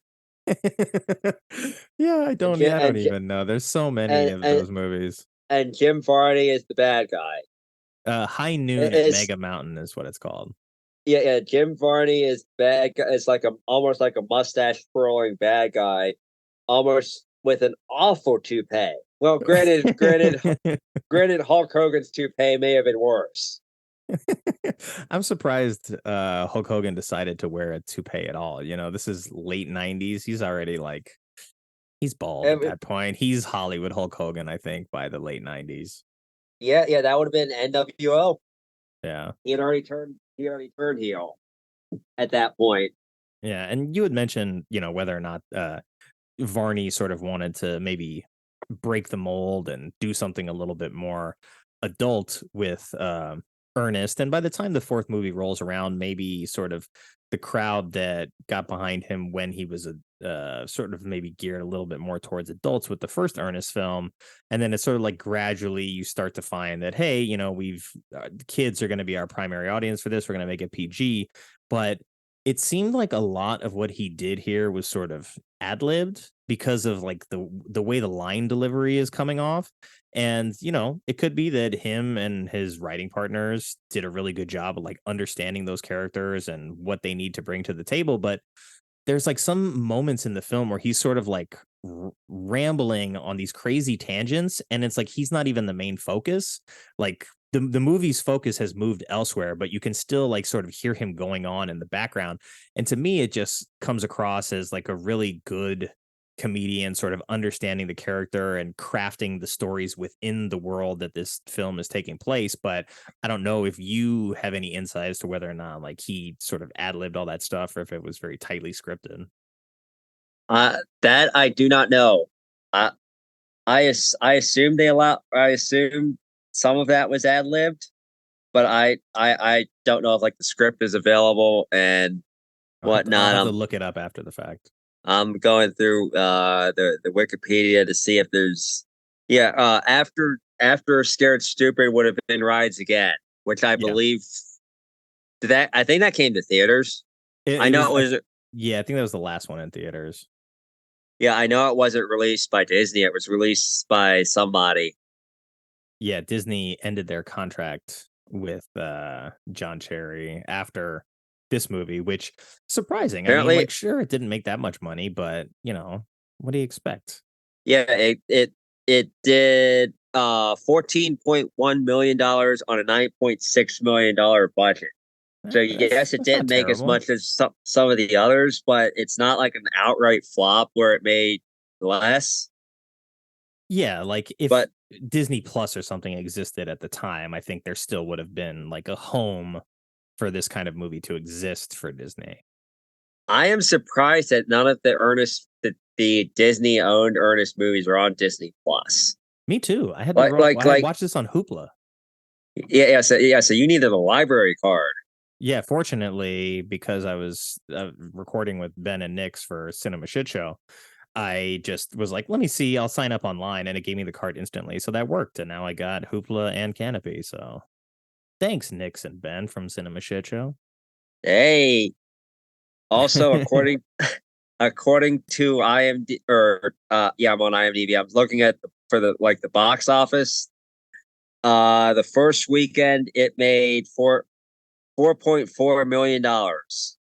Yeah, I And, don't. Ji- Yeah, I don't and, Ji- even know. There's so many of and, those movies. and Jim Varney is the bad guy. High Noon at It's Mega Mountain is what it's called. yeah. Jim Varney is bad guy. It's like almost like a mustache twirling bad guy, almost with an awful toupee. Well, granted, Hulk Hogan's toupee may have been worse. I'm surprised Hulk Hogan decided to wear a toupee at all. You know, this is late 90s. He's already like he's bald at And that point. He's Hollywood Hulk Hogan, I think, by the late 90s. yeah, that would have been NWO. Yeah. He had already turned. He already turned heel at that point. Yeah. And you had mentioned, you know, whether or not Varney sort of wanted to maybe break the mold and do something a little bit more adult with Ernest. And by the time the fourth movie rolls around, maybe sort of the crowd that got behind him when he was a sort of maybe geared a little bit more towards adults with the first Ernest film. And then it's sort of like gradually you start to find that, hey, you know, we've kids are going to be our primary audience for this. We're going to make it PG. But it seemed like a lot of what he did here was sort of ad-libbed because of like the way the line delivery is coming off. And you know, it could be that him and his writing partners did a really good job of like understanding those characters and what they need to bring to the table. But there's like some moments in the film where he's sort of like rambling on these crazy tangents, and it's like he's not even the main focus. Like the movie's focus has moved elsewhere, but you can still like sort of hear him going on in the background. And to me, it just comes across as like a really good comedian sort of understanding the character and crafting the stories within the world that this film is taking place. But I don't know if you have any insight as to whether or not like he sort of ad-libbed all that stuff or if it was very tightly scripted. That I do not know. I I assume they allow. I assume some of that was ad libbed, but I don't know if like the script is available and I'll whatnot. have to look it up after the fact. I'm going through the Wikipedia to see if there's after Scared Stupid would have been Rides Again, which I Yeah. believe I think that came to theaters. It, I it know was, it was yeah, I think that was the last one in theaters. yeah, I know it wasn't released by Disney. It was released by somebody. Yeah, Disney ended their contract with John Cherry after this movie, which surprising. I mean, Apparently, like, sure, it didn't make that much money, but you know, what do you expect? yeah, it did $14.1 million on a $9.6 million budget. So yes, it That's not didn't make as terrible. much as some of the others, but it's not like an outright flop where it made less. Yeah, like if But Disney Plus or something existed at the time, I think there still would have been like a home for this kind of movie to exist for Disney. I am surprised that none of the Disney owned Ernest movies are on Disney Plus. Me too. I had to Like like I had like watched this on Hoopla. so you needed a library card. Yeah, fortunately, because I was recording with Ben and Nix for Cinema Shit Show, I just was like, let me see, I'll sign up online, and it gave me the card instantly. So that worked, and now I got Hoopla and Canopy. So thanks, Nix and Ben from Cinema Shit Show. Hey, also according to IMD or I'm on IMDb. I'm looking at for the box office. The first weekend it made $4.4 million, Well,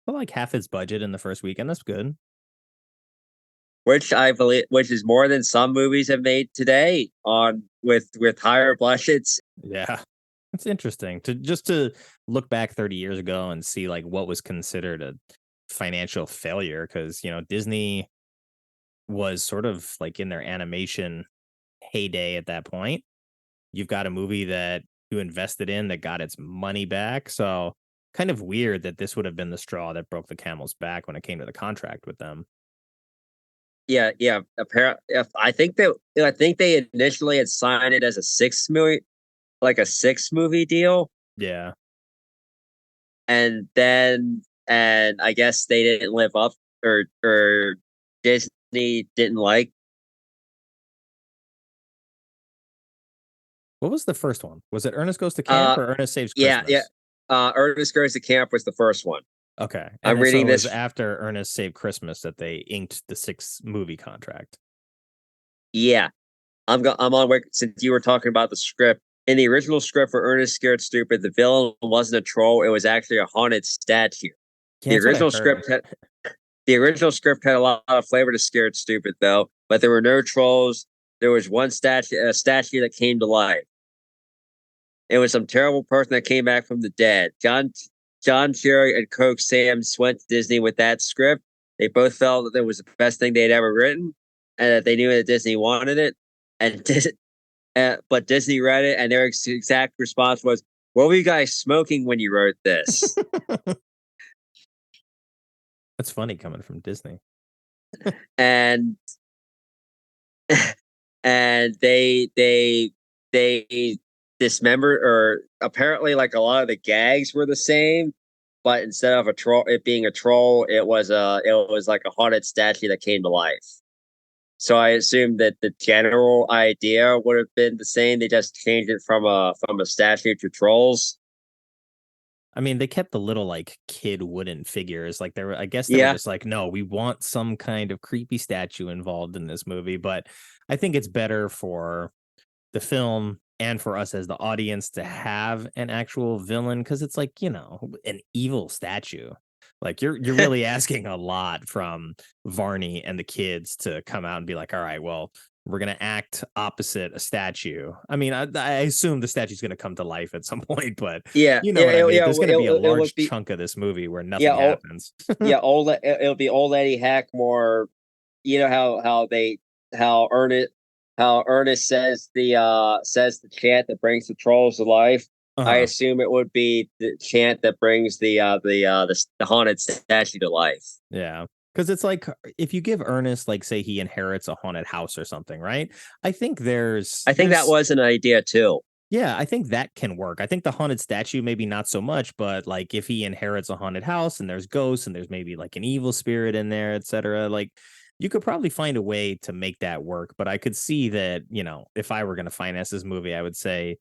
like half its budget in the first weekend. That's good. which I believe which is more than some movies have made today on with higher budgets. Yeah. It's interesting to look back 30 years ago and see like what was considered a financial failure because you know Disney was sort of like in their animation heyday at that point. You've got a movie that you invested in that got its money back. So kind of weird that this would have been the straw that broke the camel's back when it came to the contract with them. Yeah. Apparently, I think they initially had signed it as a 6 million, like a 6 movie deal, Yeah. and I guess they didn't live up or Disney didn't like What was the first one? Was it Ernest Goes to Camp or Ernest Saves Yeah, yeah. Christmas? Ernest Goes to Camp was the first one. Okay. And I'm then, reading so it was this. after Ernest Saved Christmas that they inked the 6-movie contract. Yeah, I'm on since you were talking about the script. In the original script for Ernest Scared Stupid, the villain wasn't a troll; it was actually a haunted statue. Yeah, that's what I heard. The original script had a lot of flavor to Scared Stupid, though. But there were no trolls. There was a statue that came to life. It was some terrible person that came back from the dead. John Cherry and Coke Sam's went to Disney with that script. They both felt that it was the best thing they'd ever written, and that they knew that Disney wanted it. But Disney read it, and their exact response was, "What were you guys smoking when you wrote this?" That's funny coming from Disney. and and they dismembered, or apparently like a lot of the gags were the same, but instead of it being a troll, it was like a haunted statue that came to life. So I assume that the general idea would have been the same. They just changed it from a statue to trolls. I mean, they kept the little like kid wooden figures. Like I guess they were Yeah. just like, no, we want some kind of creepy statue involved in this movie. But I think it's better for the film and for us as the audience to have an actual villain, because it's like, an evil statue. Like you're really asking a lot from Varney and the kids to come out and be like, all right, well, we're going to act opposite a statue. I mean, I assume the statue's going to come to life at some point, but Yeah, you know what I mean? There's going to be a it would large be, chunk of this movie where nothing happens. It'll be old Eddie Hackmore. You know how Ernest says the chant that brings the trolls to life. I assume it would be the chant that brings the haunted statue to life. Yeah. Because it's like, if you give Ernest, like, say he inherits a haunted house or something, right? I think that was an idea too. Yeah, I think that can work. I think the haunted statue, maybe not so much, but like if he inherits a haunted house and there's ghosts and there's maybe like an evil spirit in there, etc., like you could probably find a way to make that work. But I could see that, if I were going to finance this movie, I would say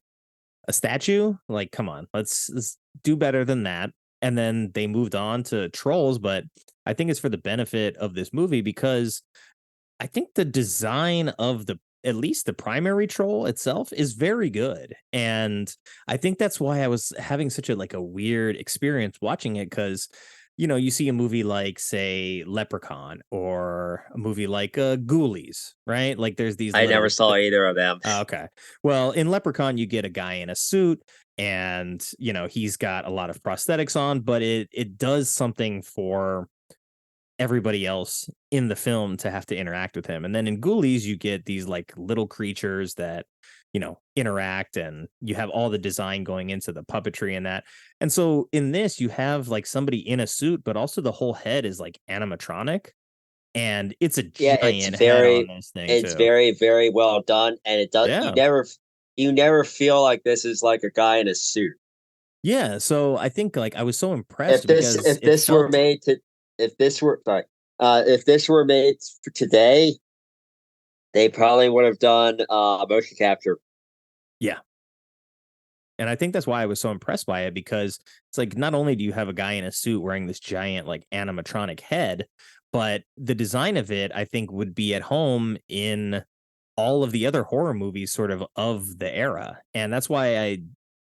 a statue. Like, come on, let's do better than that. And then they moved on to trolls, but I think it's for the benefit of this movie, because I think the design of at least the primary troll itself is very good. And I think that's why I was having such a weird experience watching it, because you see a movie like, say, Leprechaun, or a movie like Ghoulies, right? Like there's these I never saw either of them. Okay. Well, in Leprechaun, you get a guy in a suit, and he's got a lot of prosthetics on, but it does something for everybody else in the film to have to interact with him. And then in Ghoulies, you get these like little creatures that interact, and you have all the design going into the puppetry and that. And so in this, you have like somebody in a suit, but also the whole head is like animatronic, and it's a giant head on this thing. It's too. very, very well done, and it does. Yeah. You never feel like this is like a guy in a suit. Yeah, so I think like I was so impressed if this were made for today, they probably would have done motion capture. Yeah. And I think that's why I was so impressed by it, because it's like, not only do you have a guy in a suit wearing this giant like animatronic head, but the design of it, I think, would be at home in all of the other horror movies sort of the era. And that's why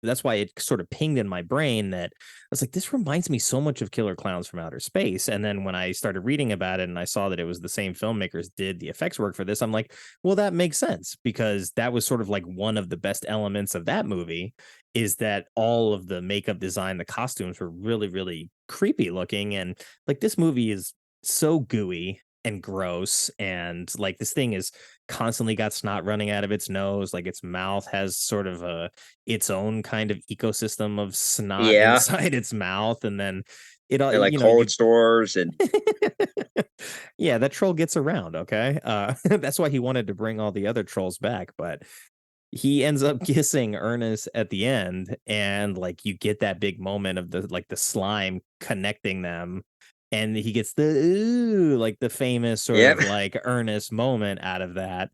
it sort of pinged in my brain that I was like, this reminds me so much of Killer Clowns from Outer Space. And then when I started reading about it and I saw that it was the same filmmakers did the effects work for this, I'm like, well, that makes sense, because that was sort of like one of the best elements of that movie, is that all of the makeup design, the costumes were really, really creepy looking. And like, this movie is so gooey and gross, and like this thing is constantly got snot running out of its nose, like its mouth has sort of its own kind of ecosystem of snot inside its mouth, and then it all like cold stores and yeah, that troll gets around. Okay, that's why he wanted to bring all the other trolls back, but he ends up kissing Ernest at the end, and like you get that big moment of the slime connecting them, and he gets the famous sort of like Ernest moment out of that.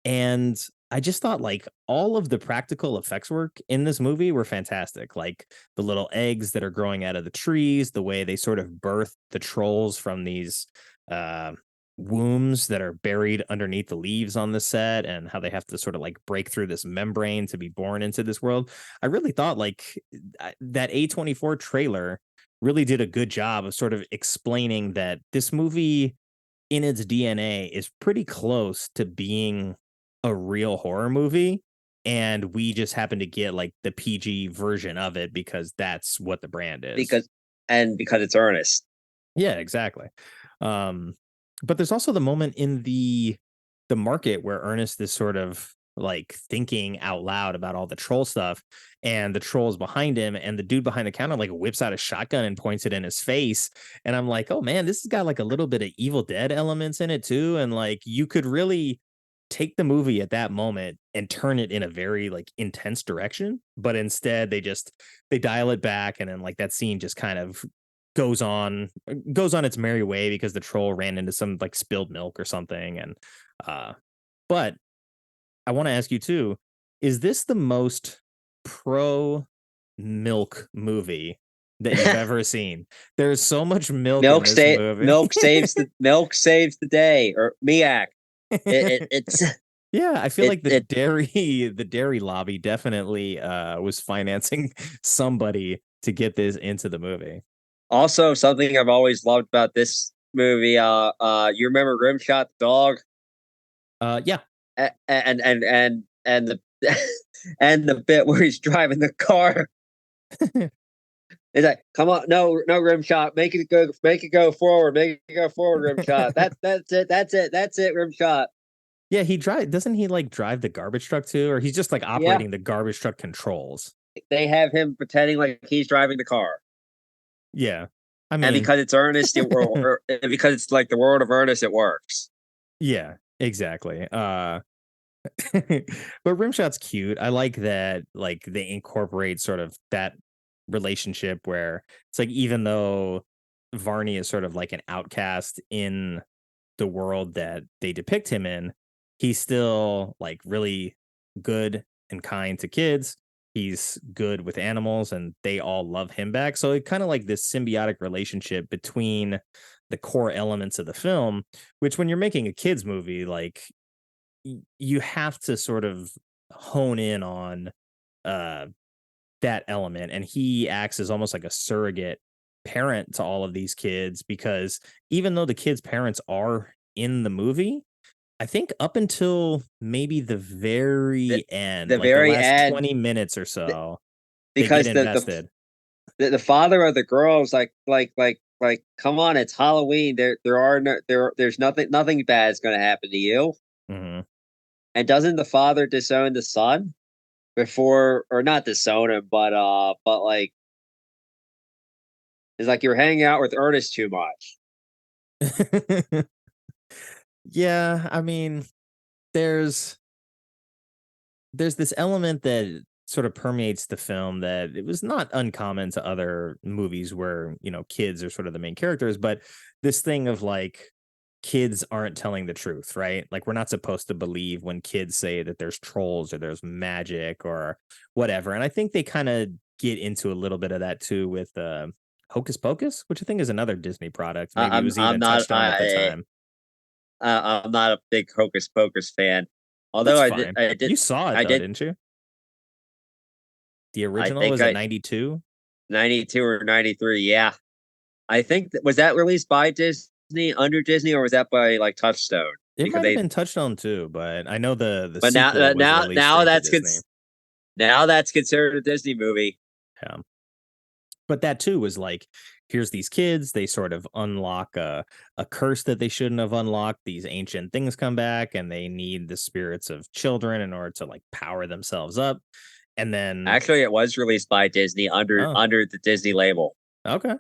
And I just thought like all of the practical effects work in this movie were fantastic. Like the little eggs that are growing out of the trees, the way they sort of birth the trolls from these uh, wombs that are buried underneath the leaves on the set, and how they have to sort of like break through this membrane to be born into this world. I really thought like that A24 trailer really did a good job of sort of explaining that this movie in its DNA is pretty close to being a real horror movie, and we just happen to get like the PG version of it because that's what the brand is. Because it's Ernest. Yeah, exactly. Um, but there's also the moment in the market where Ernest is sort of like thinking out loud about all the troll stuff, and the troll's behind him, and the dude behind the counter like whips out a shotgun and points it in his face. And I'm like, oh man, this has got like a little bit of Evil Dead elements in it too. And like you could really take the movie at that moment and turn it in a very like intense direction, but instead they dial it back, and then like that scene just kind of goes on its merry way because the troll ran into some like spilled milk or something. And but I want to ask you too, is this the most pro milk movie that you've ever seen? There's so much milk in this movie. Milk saves the day, or Miak. It's yeah, I feel like the dairy lobby definitely was financing somebody to get this into the movie. also something I've always loved about this movie. You remember Rimshot the dog? Yeah. And the and the bit where he's driving the car. It's like, come on, no Rimshot, make it go forward, Rimshot. That's it, Rimshot. Yeah, doesn't he like drive the garbage truck too, or he's just like operating the garbage truck controls? They have him pretending like he's driving the car. Yeah, I mean, and because it's Ernest, because it's like the world of Ernest, it works. Yeah, exactly. But Rimshot's cute. I like that like they incorporate sort of that relationship where it's like, even though Varney is sort of like an outcast in the world that they depict him in, he's still like really good and kind to kids. He's good with animals, and they all love him back. So it kind of like this symbiotic relationship between the core elements of the film, which when you're making a kids movie, like you have to sort of hone in on that element. And he acts as almost like a surrogate parent to all of these kids, because even though the kids' parents are in the movie, I think up until maybe the very end, the like very the last end, 20 minutes or so, because they get invested. The father of the girls like come on, it's Halloween. There's nothing bad is going to happen to you. Mm-hmm. And doesn't the father disown the son before, or not disown him, but like it's like, you're hanging out with Ernest too much. Yeah, I mean, there's this element that sort of permeates the film that it was not uncommon to other movies where, you know, kids are sort of the main characters, but this thing of like kids aren't telling the truth, right? Like we're not supposed to believe when kids say that there's trolls or there's magic or whatever. And I think they kind of get into a little bit of that too with Hocus Pocus, which I think is another Disney product. Maybe it was even touched on at the time. I'm not a big Hocus Pocus fan. Although I did. You saw it, didn't you? The original was at 92? 92 or 93, yeah. I think was that released by Disney, under Disney, or was that by like Touchstone? It might have been Touchstone too, but I know the but sequel was now that's Disney. Now that's considered a Disney movie. Yeah. But that too was like, here's these kids, they sort of unlock a curse that they shouldn't have unlocked. These ancient things come back, and they need the spirits of children in order to like power themselves up. And then actually it was released by Disney under the Disney label. Okay.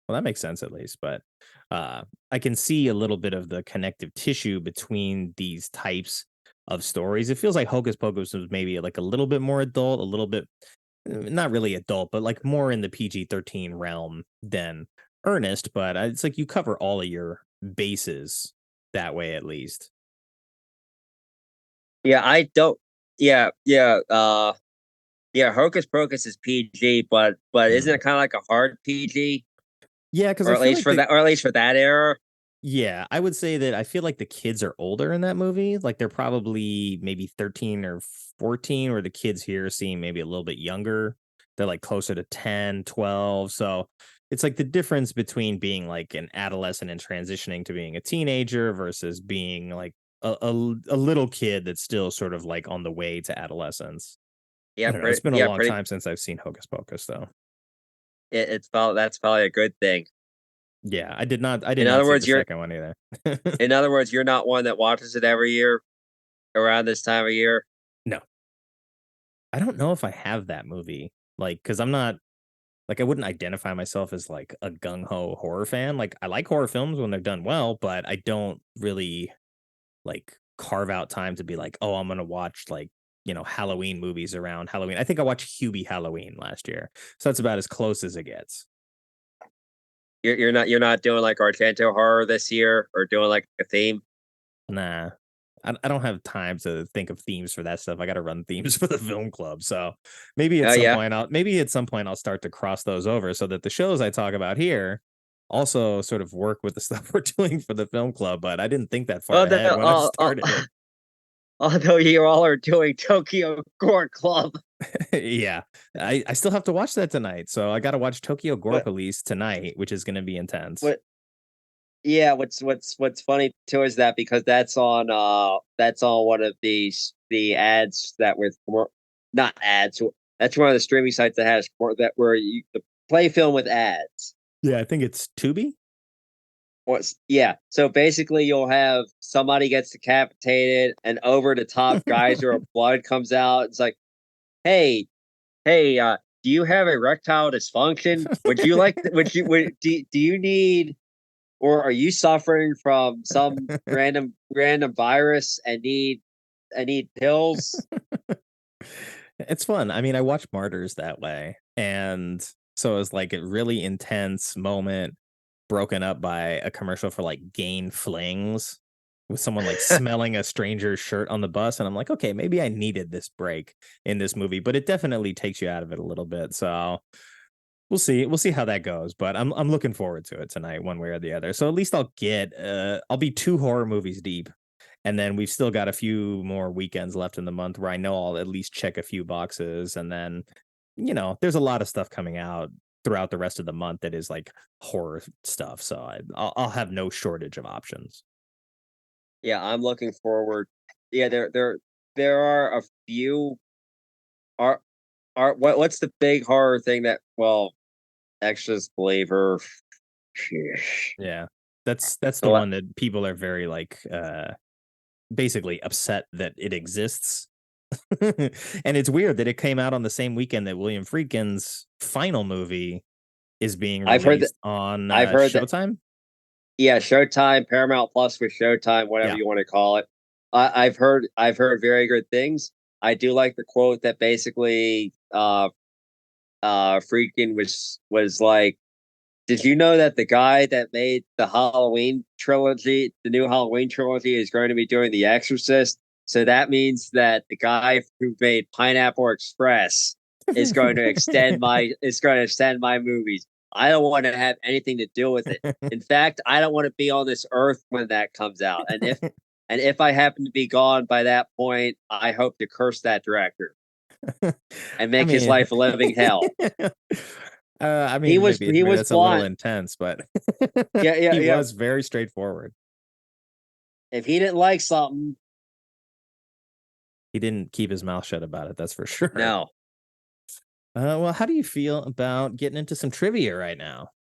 Well, that makes sense at least, but I can see a little bit of the connective tissue between these types of stories. It feels like Hocus Pocus was maybe like a little bit more adult, a little bit not really adult, but like more in the PG-13 realm than Ernest. But it's like you cover all of your bases that way, at least. Yeah, I don't Hocus Pocus is PG, but isn't it kind of like a hard PG, Yeah, because or I at feel least like for that, or at least for that era? yeah, I would say that I feel like the kids are older in that movie. Like they're probably maybe 13 or 14, or the kids here seem maybe a little bit younger. They're like closer to 10, 12. So it's like the difference between being like an adolescent and transitioning to being a teenager versus being like a little kid that's still sort of like on the way to adolescence. I don't know. It's been a long Pretty. time since I've seen Hocus Pocus, though. It's probably that's probably a good thing. Yeah, I did not. I did In not other see words, the you're second one either. in other words, you're not one that watches it every year around this time of year. No, I don't know if I have that movie. Like, because I'm not like I wouldn't identify myself as like a gung ho horror fan. Like, I like horror films when they're done well, but I don't really like carve out time to be like, oh, I'm gonna watch like Halloween movies around Halloween. I think I watched Hubie Halloween last year, so that's about as close as it gets. You're not doing like Argento horror this year or doing like a theme. Nah, I don't have time to think of themes for that stuff. I got to run themes for the film club. So maybe at Oh some yeah, point I'll start to cross those over so that the shows I talk about here also sort of work with the stuff we're doing for the film club. But I didn't think that far oh, ahead when I started it. although you all are doing Tokyo Gore Club. Yeah, I still have to watch that tonight. So I got to watch Tokyo Gore What Police tonight, which is going to be intense. what Yeah, what's funny too is that because that's on one of the ads that with not ads. That's one of the streaming sites that has that where you play film with ads. Yeah, I think it's Tubi. So basically you'll have somebody gets decapitated and over the top geyser of blood comes out. It's like, hey, do you have erectile dysfunction? Would you like do you need, or are you suffering from some random virus and need pills? It's fun. I mean, I watch Martyrs that way. And so it was like a really intense moment broken up by a commercial for like Gain Flings with someone like smelling a stranger's shirt on the bus. And I'm like, okay, maybe I needed this break in this movie, but it definitely takes you out of it a little bit. So we'll see. We'll see how that goes. But I'm looking forward to it tonight, one way or the other. So at least I'll be 2 horror movies deep. And then we've still got a few more weekends left in the month where I know I'll at least check a few boxes. And then, there's a lot of stuff coming out throughout the rest of the month that is like horror stuff. So I'll have no shortage of options. Yeah, I'm looking forward. Yeah, there are a few. Are what's the big horror thing that, well, Extras Believer? Yeah, that's the one that people are very like basically upset that it exists. And it's weird that it came out on the same weekend that William Friedkin's final movie is being released on Showtime. Yeah, Showtime, Paramount Plus with Showtime, whatever you want to call it. I've heard very good things. I do like the quote that basically Friedkin was like, did you know that the guy that made the Halloween trilogy, the new Halloween trilogy, is going to be doing The Exorcist? So that means that the guy who made Pineapple Express is going to extend my movies. I don't want to have anything to do with it. In fact, I don't want to be on this earth when that comes out. And if I happen to be gone by that point, I hope to curse that director and make his life a living hell. I mean, he was that's blunt. A little intense, but he was very straightforward. If he didn't like something, he didn't keep his mouth shut about it. That's for sure. No. Well, how do you feel about getting into some trivia right now?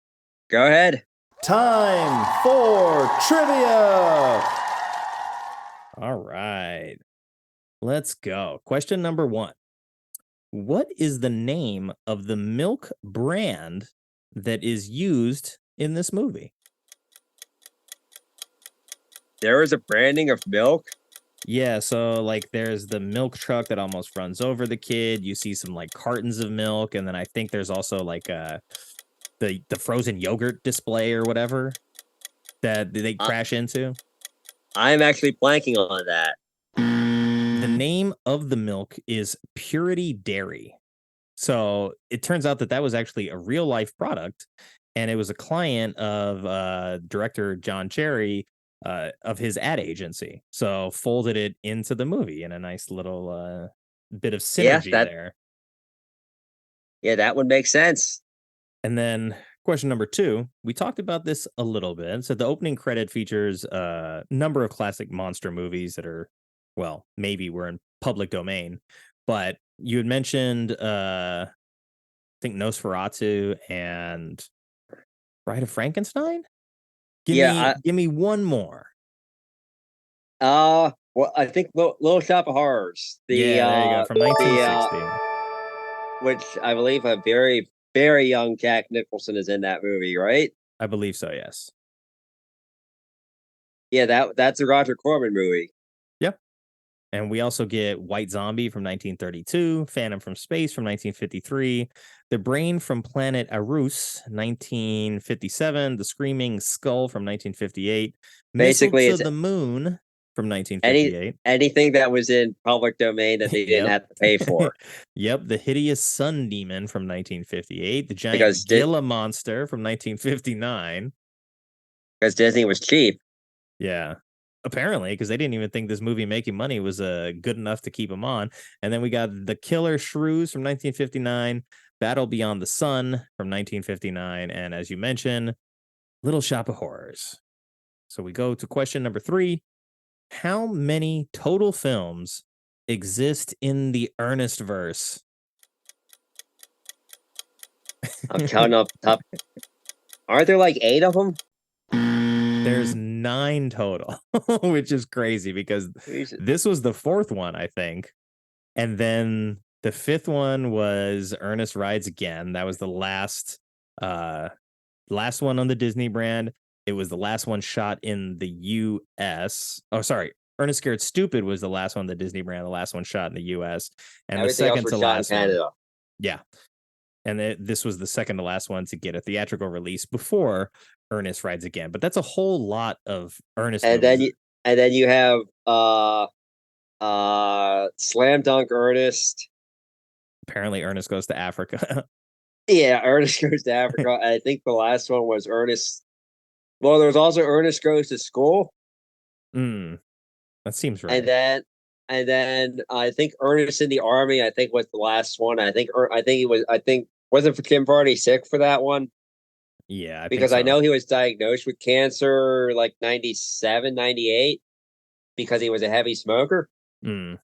Go ahead. Time for trivia. All right. Let's go. Question number 1. What is the name of the milk brand that is used in this movie? There is a branding of milk? Yeah, so like there's the milk truck that almost runs over the kid. You see some like cartons of milk, and then I think there's also like the frozen yogurt display or whatever that they crash into. I'm actually blanking on that. the name of the milk is Purity Dairy. So it turns out that was actually a real life product, and it was a client of director John Cherry of his ad agency. So folded it into the movie in a nice little bit of synergy there. Yeah, that would make sense. And then question number 2, we talked about this a little bit. So the opening credit features a number of classic monster movies that are, well, maybe were in public domain, but you had mentioned I think Nosferatu and Bride of Frankenstein. Give me one more. Well, I think Little Shop of Horrors. There you go, from 1960. Which I believe a very, very young Jack Nicholson is in that movie, right? I believe so, yes. Yeah, that's a Roger Corman movie. Yep. And we also get White Zombie from 1932, Phantom from Space from 1953, The Brain from Planet Arus, 1957, The Screaming Skull from 1958, Basically, Missile to the Moon from 1958. Anything that was in public domain that they didn't have to pay for. Yep, The Hideous Sun Demon from 1958, The Giant Gila Monster from 1959. Because Disney was cheap. Yeah. Apparently, because they didn't even think this movie making money was good enough to keep them on. And then we got The Killer Shrews from 1959, Battle Beyond the Sun from 1959, and as you mentioned, Little Shop of Horrors. So we go to question number 3. How many total films exist in the Ernest verse? I'm counting up top. Aren't there like 8 of them? There's 9 total, which is crazy because this was the 4th one, I think. And then the 5th one was Ernest Rides Again. That was the last one on the Disney brand. It was the last one shot in the US. Oh, sorry. Ernest Scared Stupid was the last one on the Disney brand, the last one shot in the US. And everything the second to last in Canada. one. Yeah. And this was the second to last one to get a theatrical release before Ernest Rides Again. But that's a whole lot of Ernest movies. Then you have Slam Dunk Ernest. Apparently Ernest Goes to Africa. Yeah, Ernest Goes to Africa. I think the last one was Ernest. Well, there was also Ernest Goes to School. That seems right. And then I think Ernest in the Army, I think, was the last one. I think wasn't Tim Varney sick for that one? Yeah, because I know he was diagnosed with cancer like 97, 98 because he was a heavy smoker. Yeah,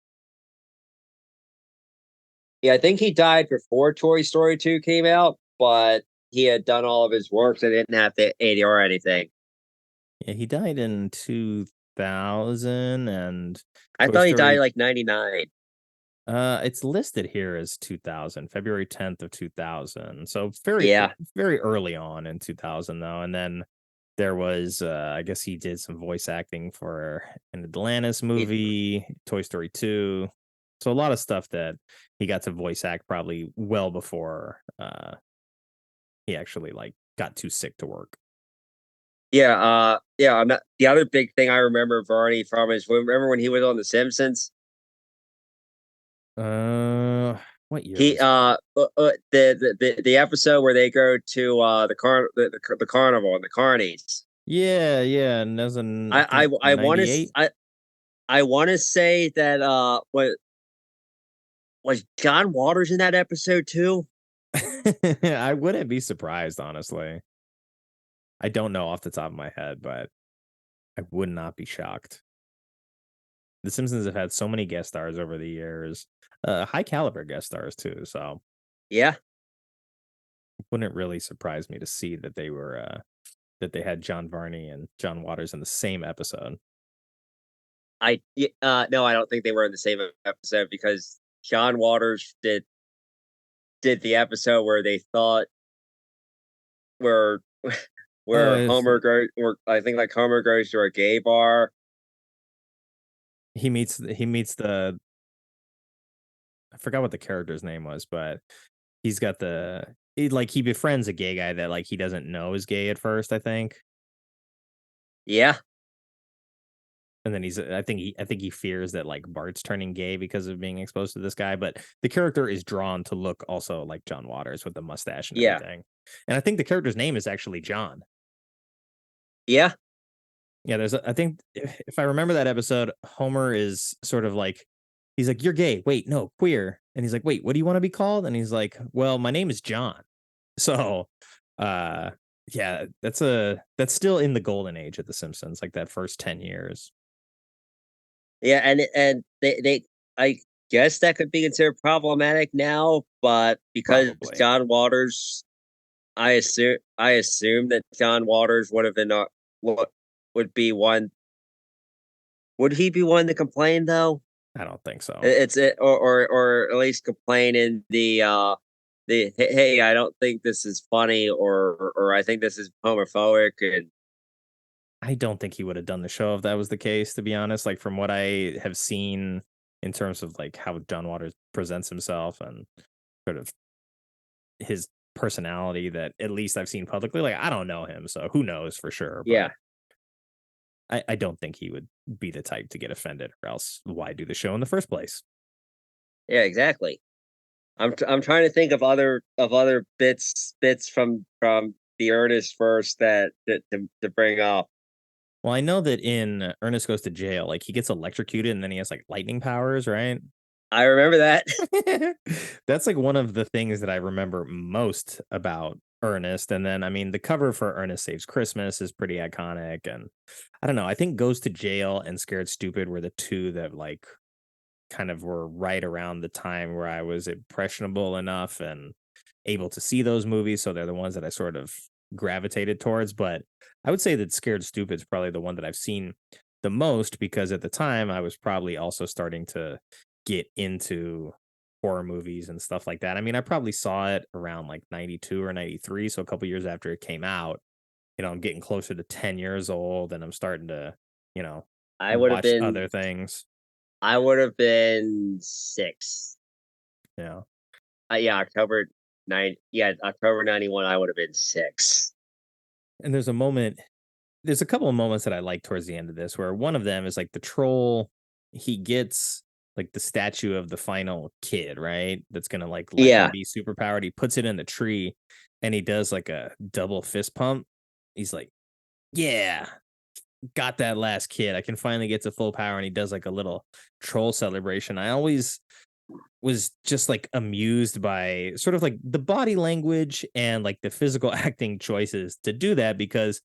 I think he died before Toy Story 2 came out, but he had done all of his work, so they didn't have to ADR anything. Yeah, he died in 2000, and I thought he died like 99. It's listed here as 2000, February 10th of 2000. So very early on in 2000 though. And then there was I guess he did some voice acting for an Atlantis movie, Toy Story 2. So a lot of stuff that he got to voice act probably well before he actually like got too sick to work. Yeah, the other big thing I remember Varney from is remember when he was on The Simpsons? What year? He the episode where they go to the carnival and the carnies. Yeah, and there's an I want to say that was John Waters in that episode too? I wouldn't be surprised, honestly. I don't know off the top of my head, but I would not be shocked. The Simpsons have had so many guest stars over the years, high caliber guest stars too. So yeah, it wouldn't really surprise me to see that they were that they had John Varney and John Waters in the same episode. No, I don't think they were in the same episode because John Waters did the episode where they thought where Homer goes, I think like Homer goes to a gay bar. He meets the I forgot what the character's name was, but he's got he befriends a gay guy that like he doesn't know is gay at first, I think. Yeah. And then I think he fears that like Bart's turning gay because of being exposed to this guy, but the character is drawn to look also like John Waters with the mustache and Yeah. everything. And I think the character's name is actually John. Yeah. Yeah, I think if I remember that episode, Homer is sort of like, he's like, "You're gay." Wait, no, queer. And he's like, "Wait, what do you want to be called?" And he's like, "Well, my name is John." So, uh, yeah, that's still in the golden age of The Simpsons, like that first 10 years. Yeah, and they I guess that could be considered problematic now, but because Probably. John Waters, I assume that John Waters would have been what would be one. Would he be one to complain though? I don't think so. It's it or at least complain in the hey, I don't think this is funny, or I think this is homophobic. And I don't think he would have done the show if that was the case, to be honest. Like from what I have seen in terms of like how John Waters presents himself and sort of his personality that at least I've seen publicly. Like I don't know him, so who knows for sure. yeah, But I don't think he would be the type to get offended, or else why do the show in the first place? yeah, exactly. I'm trying to think of other bits from the Ernest verse to bring up. Well, I know that in Ernest Goes to Jail, like he gets electrocuted and then he has like lightning powers, right? I remember that. That's like one of the things that I remember most about Ernest. And then, I mean, the cover for Ernest Saves Christmas is pretty iconic. And I don't know, I think Goes to Jail and Scared Stupid were the two that like kind of were right around the time where I was impressionable enough and able to see those movies. So they're the ones that I sort of gravitated towards. But I would say that Scared Stupid is probably the one that I've seen the most because at the time I was probably also starting to get into horror movies and stuff like that. I mean, I probably saw it around like 92 or 93. So a couple years after it came out, I'm getting closer to 10 years old and I'm starting to, you know, I would have watch been other things. I would have been 6. Yeah. Yeah, October 91. I would have been 6. And there's a couple of moments that I like towards the end of this where one of them is like the troll, he gets like the statue of the final kid, right? That's gonna like let him Yeah, be super powered. He puts it in the tree and he does like a double fist pump. He's like, "Yeah, got that last kid. I can finally get to full power." And he does like a little troll celebration. I always was just like amused by sort of like the body language and like the physical acting choices to do that because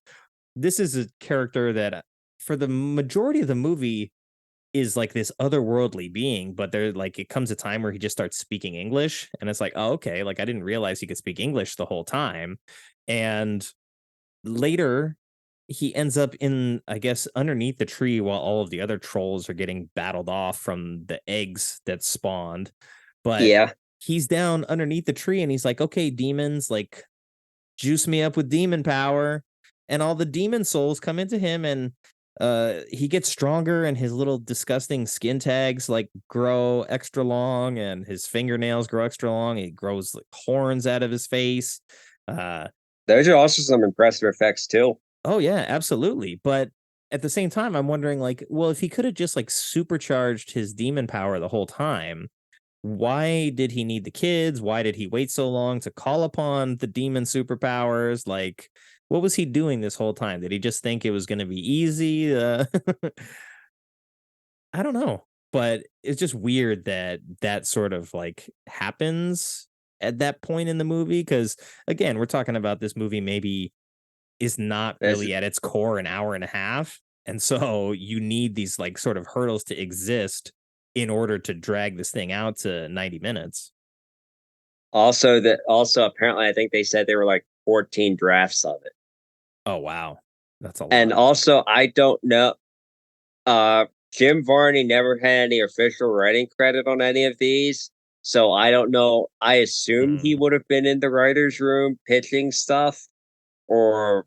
this is a character that for the majority of the movie is like this otherworldly being, but there like it comes a time where he just starts speaking English and it's like, oh, okay, like I didn't realize he could speak English the whole time. And later he ends up in, I guess, underneath the tree while all of the other trolls are getting battled off from the eggs that spawned. But yeah. he's down underneath the tree and he's like, okay, demons, like juice me up with demon power. And all the demon souls come into him and he gets stronger and his little disgusting skin tags like grow extra long and his fingernails grow extra long. He grows like horns out of his face. Uh Those are also some impressive effects too. Oh yeah, absolutely. But at the same time, I'm wondering, like, well, if he could have just like supercharged his demon power the whole time, why did he need the kids? Why did he wait so long to call upon the demon superpowers? Like, what was he doing this whole time? Did he just think it was going to be easy? I don't know, but it's just weird that that sort of like happens at that point in the movie. Because again, we're talking about this movie maybe is not That's really at its core an hour and a half. And so you need these like sort of hurdles to exist in order to drag this thing out to 90 minutes. also apparently I think they said there were like 14 drafts of it. Oh wow. That's a And lot. also I don't know, Jim Varney never had any official writing credit on any of these. So I don't know. I assume he Mm. would have been in the writer's room pitching stuff, or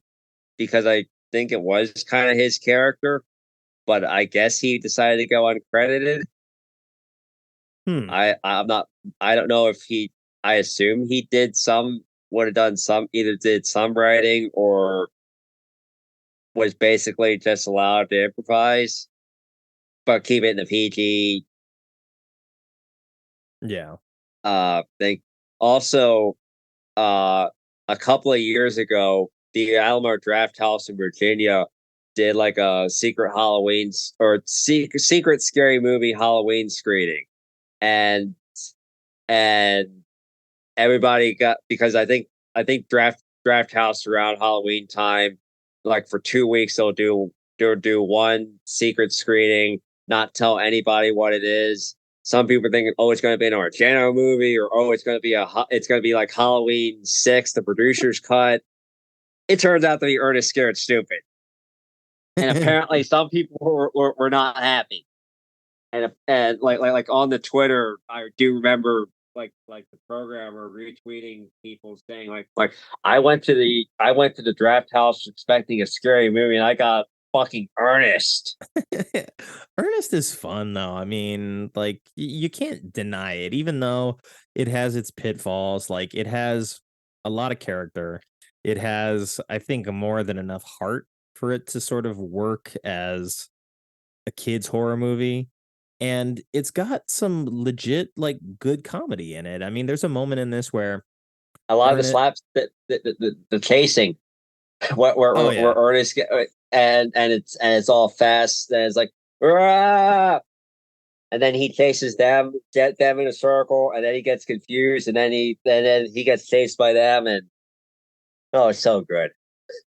because I think it was kind of his character, but I guess he decided to go uncredited. Hmm. I'm not. I don't know if he. I assume he did some. Would have done some. Either did some writing or was basically just allowed to improvise. keep it in the PG Yeah. thing. Also, a couple of years ago, the Alamo Draft House in Virginia did like a secret secret scary movie Halloween screening, and and everybody got, because I think Draft House around Halloween time, like for 2 weeks they'll do one secret screening, not tell anybody what it is. Some people are thinking, oh, it's going to be an Argento movie, or oh, it's going to be like Halloween 6, the producer's cut. It turns out to be Ernest Scared Stupid, and apparently some people were not happy. And like on the Twitter, I do remember like the programmer retweeting people saying like I went to the Draft House expecting a scary movie, and I got fucking Ernest. Ernest is fun though. I mean, like you can't deny it, even though it has its pitfalls. Like it has a lot of character. It has, I think, more than enough heart for it to sort of work as a kid's horror movie. And it's got some legit, like, good comedy in it. I mean, there's a moment in this where A lot of the Ernest, slaps, the chasing, oh where yeah, Ernest and it's all fast, and it's like, "Rah!" And then he chases them in a circle, and then he gets confused, and then he gets chased by them, and oh, it's so good.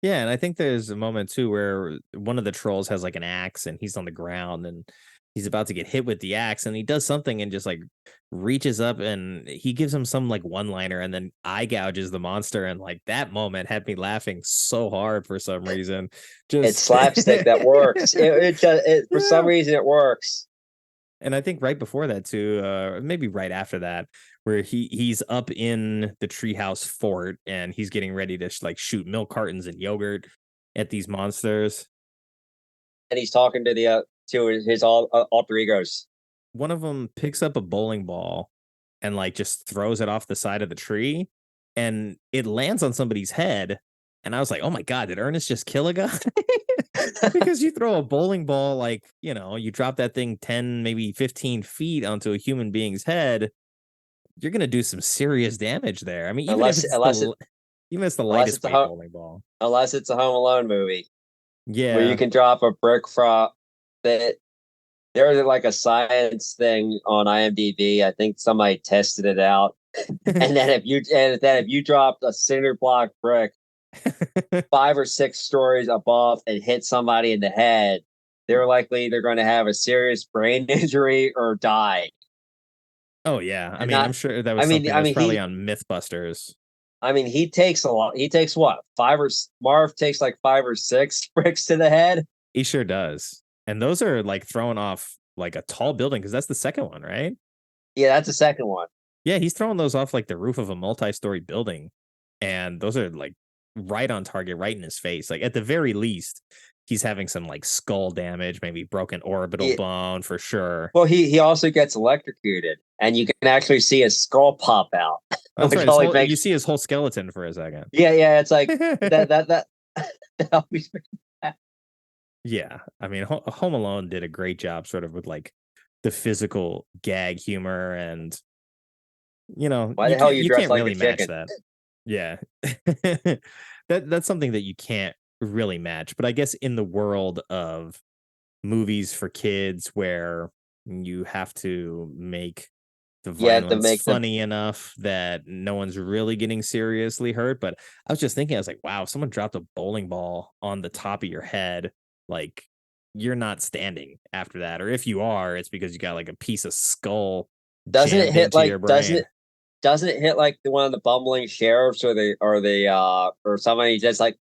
yeah. And I think there's a moment too where one of the trolls has like an axe and he's on the ground and he's about to get hit with the axe and he does something and just like reaches up and he gives him some like one liner and then eye gouges the monster. And like that moment had me laughing so hard for some reason. It's Just slapstick that works. For some yeah. reason it works. And I think right before that too, maybe right after that, where he's up in the treehouse fort and he's getting ready to like shoot milk cartons and yogurt at these monsters. And he's talking to his alter egos. One of them picks up a bowling ball and like just throws it off the side of the tree, and it lands on somebody's head. And I was like, "Oh my god, did Ernest just kill a guy?" Because you throw a bowling ball, like, you drop that thing 10, maybe 15 feet onto a human being's head, you're gonna do some serious damage there. I mean, even if unless it's unless it even if it's the unless lightest it's a weight bowling ball. unless it's a Home Alone movie where you Yeah. can drop a brick from that. There's like a science thing on IMDb. I think somebody tested it out, and then if you dropped a cinder block brick 5 or 6 stories above and hit somebody in the head, they're likely either going to have a serious brain injury or die. Oh yeah. I And mean, not, I'm sure that I was mean, something that was probably on Mythbusters. he takes a lot. He takes what, Marv takes like 5 or 6 bricks to the head. He sure does. And those are like throwing off like a tall building because that's the second one, right? Yeah, that's the second one. Yeah, he's throwing those off like the roof of a multi-story building. And those are like right on target, right in his face. Like at the very least, he's having some like skull damage, maybe broken orbital Yeah. bone for sure. Well, he also gets electrocuted, and you can actually see his skull pop out. That's Which right. You see his whole skeleton for a second. Yeah. It's like that always makes me laugh. Yeah, I mean, Home Alone did a great job, sort of with like the physical gag humor, and Why the hell you you dress can't like a really match chicken? that. Yeah, that's something that you can't really match. But I guess in the world of movies for kids, where you have to make the You have to violence make the funny enough that no one's really getting seriously hurt. But I was just thinking, I was like, wow, if someone dropped a bowling ball on the top of your head, like you're not standing after that. Or if you are, it's because you got like a piece of skull doesn't it jammed hit into your like doesn't brain. it doesn't it hit like one of the bumbling sheriffs or somebody just like,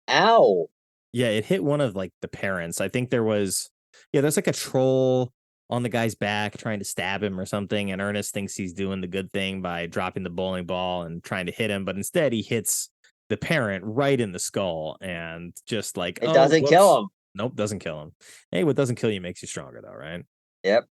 ow. Yeah, it hit one of like the parents. I think there's like a troll on the guy's back trying to stab him or something. And Ernest thinks he's doing the good thing by dropping the bowling ball and trying to hit him. But instead, he hits the parent right in the skull and just like, It oh, doesn't whoops. kill him. Nope, doesn't kill him. Hey, what doesn't kill you makes you stronger, though, right? Yep.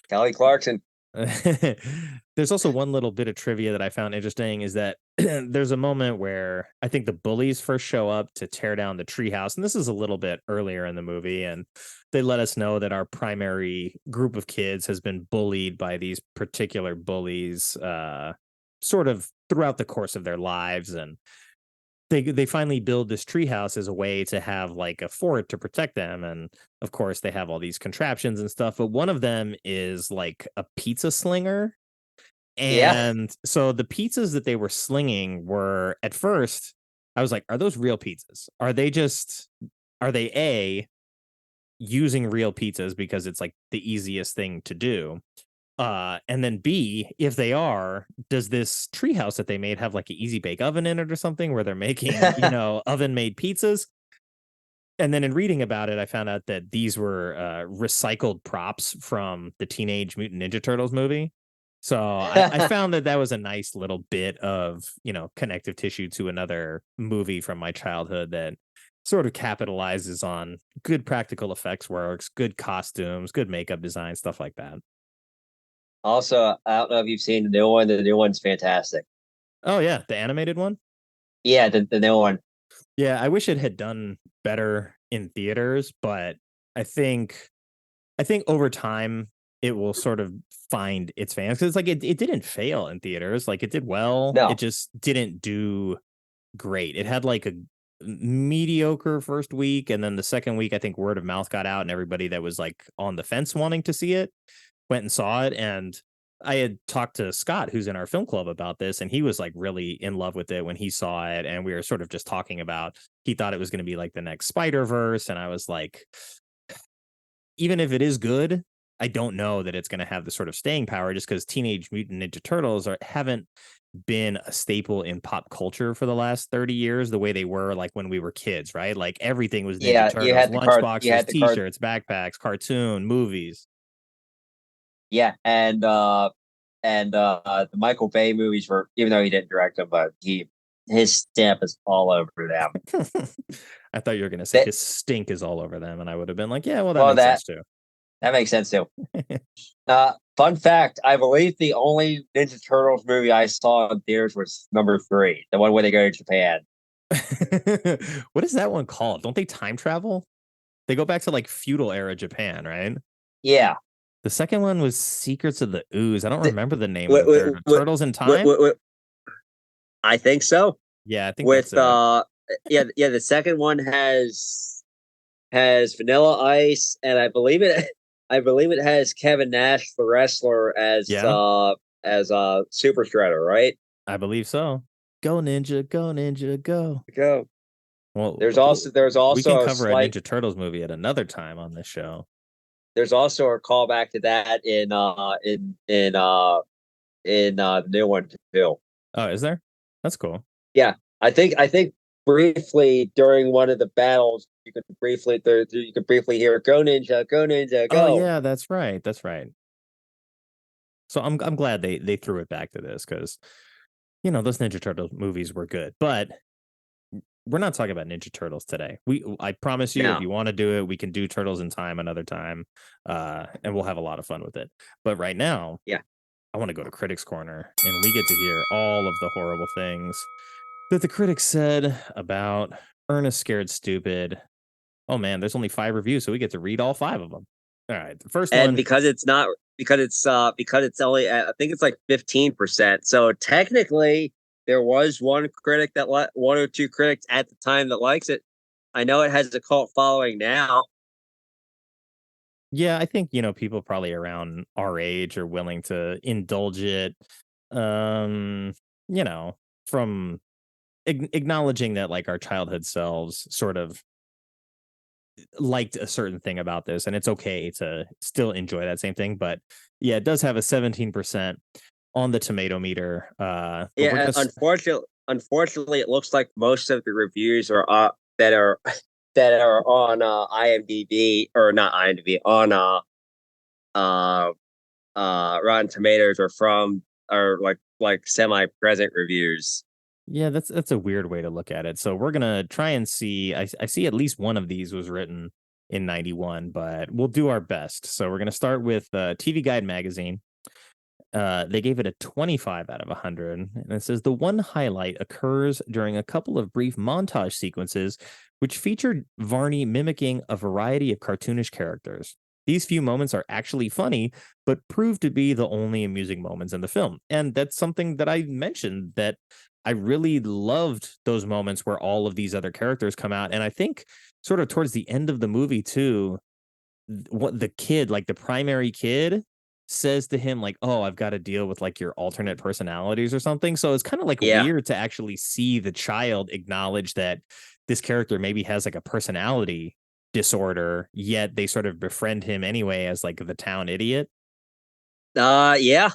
Kelly Clarkson. There's also one little bit of trivia that I found interesting is that there's a moment where I think the bullies first show up to tear down the treehouse, and this is a little bit earlier in the movie, and they let us know that our primary group of kids has been bullied by these particular bullies, sort of throughout the course of their lives, and they finally build this treehouse as a way to have like a fort to protect them, and of course they have all these contraptions and stuff, but one of them is like a pizza slinger. Yeah. And so the pizzas that they were slinging were, at first, I was like, are those real pizzas? Are they A, using real pizzas because it's like the easiest thing to do? And then B, if they are, does this treehouse that they made have like an easy bake oven in it or something where they're making, oven made pizzas? And then in reading about it, I found out that these were recycled props from the Teenage Mutant Ninja Turtles movie. So I found that was a nice little bit of, connective tissue to another movie from my childhood that sort of capitalizes on good practical effects works, good costumes, good makeup design, stuff like that. Also, I don't know if you've seen the new one. The new one's fantastic. Oh, yeah. The animated one? Yeah, the new one. Yeah, I wish it had done better in theaters, but I think over time it will sort of find its fans, because it's like it didn't fail in theaters. Like, it did well. No. It just didn't do great. It had like a mediocre first week, and then the second week I think word of mouth got out, and everybody that was like on the fence wanting to see it went and saw it. And I had talked to Scott, who's in our film club, about this, and he was like really in love with it when he saw it, and we were sort of just talking about, he thought it was going to be like the next Spider-Verse, and I was like, even if it is good, I don't know that it's going to have the sort of staying power, just because Teenage Mutant Ninja Turtles haven't been a staple in pop culture for the last 30 years the way they were like when we were kids, right? Like everything was Ninja Turtles, you had lunchboxes, the t-shirts, backpacks, cartoon, movies. Yeah, and the Michael Bay movies were, even though he didn't direct them, but his stamp is all over them. I thought you were going to say his stink is all over them, and I would have been like, yeah, well, that makes sense too. That makes sense too. Fun fact, I believe the only Ninja Turtles movie I saw in theaters was number 3, the one where they go to Japan. What is that one called? Don't they time travel? They go back to like feudal era Japan, right? Yeah. The second one was Secrets of the Ooze. I don't remember the name of the third. Turtles in Time? I think so. Yeah, I think that's it. The second one has Vanilla Ice, and I believe it has Kevin Nash, the wrestler, as Super Shredder, right? I believe so. Go Ninja, go. Go. Well, there's also we can cover a Ninja Turtles movie at another time on this show. There's also a callback to that in the new one too. Oh, is there? That's cool. Yeah, I think briefly during one of the battles, you could briefly hear "Go Ninja, go Ninja, go." Oh yeah, that's right. So I'm glad they threw it back to this, because those Ninja Turtles movies were good, but we're not talking about Ninja Turtles today. I promise you, if you want to do it, we can do Turtles in Time another time, and we'll have a lot of fun with it. But right now, I want to go to Critics Corner, and we get to hear all of the horrible things that the critics said about Ernest Scared Stupid. Oh man, there's only 5 reviews, so we get to read all 5 of them. All right, the first one, because it's only, I think it's like 15%. So technically, there was one or two critics at the time that likes it. I know it has a cult following now. Yeah, I think people probably around our age are willing to indulge it. From acknowledging that like our childhood selves sort of liked a certain thing about this, and it's okay to still enjoy that same thing. But yeah, it does have a 17% on the tomato meter. Unfortunately, it looks like most of the reviews are that are on IMDb, or not IMDb, on Rotten Tomatoes, are like semi-present reviews. Yeah, that's a weird way to look at it. So we're gonna try and see. I see at least one of these was written in 91, but we'll do our best. So we're gonna start with TV Guide magazine. They gave it a 25 out of 100. And it says the one highlight occurs during a couple of brief montage sequences, which featured Varney mimicking a variety of cartoonish characters. These few moments are actually funny, but prove to be the only amusing moments in the film. And that's something that I mentioned, that I really loved those moments where all of these other characters come out. And I think sort of towards the end of the movie, too, what the kid, like the primary kid, says to him, like, oh, I've got to deal with like your alternate personalities or something. So it's kind of like Yeah. weird to actually see the child acknowledge that this character maybe has like a personality disorder, yet they sort of befriend him anyway as like the town idiot. Yeah.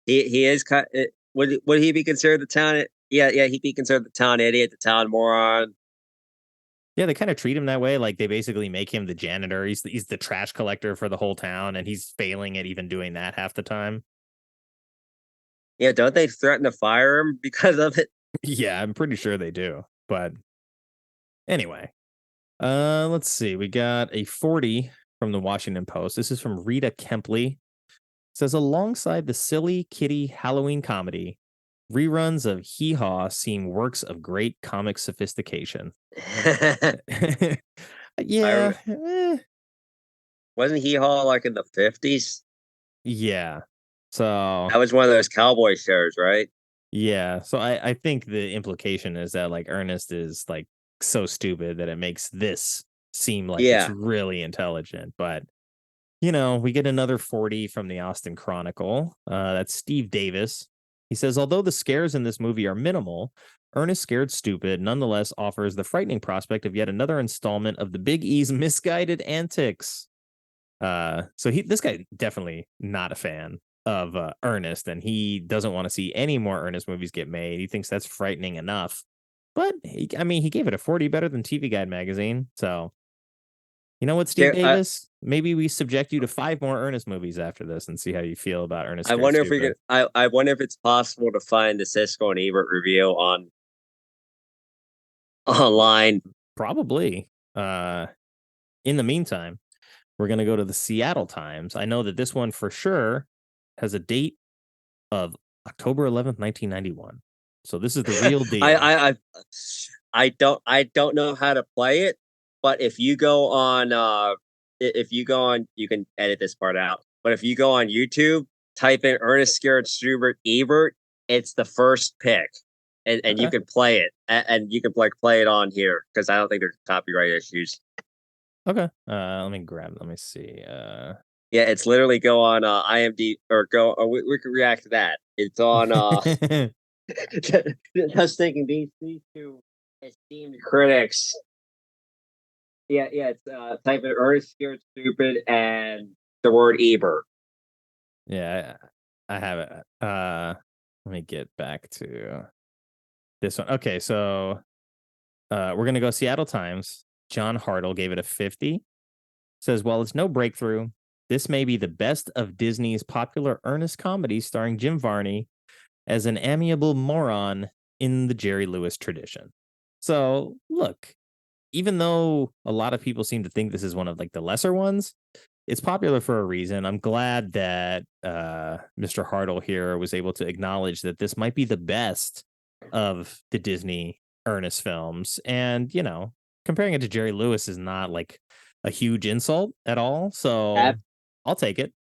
He is kind. Would he be considered the town? Yeah, he'd be considered the town idiot, the town moron. Yeah, they kind of treat him that way. Like they basically make him the janitor. He's the trash collector for the whole town, and he's failing at even doing that half the time. Yeah, don't they threaten to fire him because of it? Yeah, I'm pretty sure they do. But anyway, let's see. We got a 40 from the Washington Post. This is from Rita Kempley. It says alongside the silly kitty Halloween comedy, reruns of Hee Haw seem works of great comic sophistication. Yeah. Wasn't Hee Haw like in the 50s? Yeah. So That was one of those cowboy shows, right? yeah. So I think the implication is that like Ernest is like so stupid that it makes this seem like it's Yeah. really intelligent. But you know, we get another 40 from the Austin Chronicle. That's Steve Davis. He says, although the scares in this movie are minimal, Ernest Scared Stupid nonetheless offers the frightening prospect of yet another installment of the Big E's misguided antics. So this guy definitely not a fan of Ernest, and he doesn't want to see any more Ernest movies get made. He thinks that's frightening enough. But he gave it a 40, better than TV Guide magazine. So you know what, Steve Davis? Maybe we subject you to 5 more Ernest movies after this and see how you feel about Ernest. I wonder if we could. I wonder if it's possible to find the Siskel and Ebert review online. Probably. In the meantime, we're gonna go to the Seattle Times. I know that this one for sure has a date of October 11th, 1991. So this is the real deal. I don't know how to play it, but if you go on you can edit this part out. But if you go on YouTube, type in Ernest Scared Stupid Ebert, it's the first pick. And Okay. you can play it. And you can play it on here because I don't think there's copyright issues. Okay. Let me see. Yeah, it's literally go on IMDb or go. Or we can react to that. It's on. Just thinking these two esteemed critics. Yeah. It's type in Ernest Scared Stupid and the word Ebert. Yeah, I have it. Let me get back to this one. Okay, so we're gonna go Seattle Times. John Hartle gave it a 50. Says, while it's no breakthrough, this may be the best of Disney's popular Ernest comedy starring Jim Varney as an amiable moron in the Jerry Lewis tradition. So, look, even though a lot of people seem to think this is one of like the lesser ones, it's popular for a reason. I'm glad that Mr. Hartle here was able to acknowledge that this might be the best of the Disney Ernest films. And, you know, comparing it to Jerry Lewis is not like a huge insult at all. So I'll take it.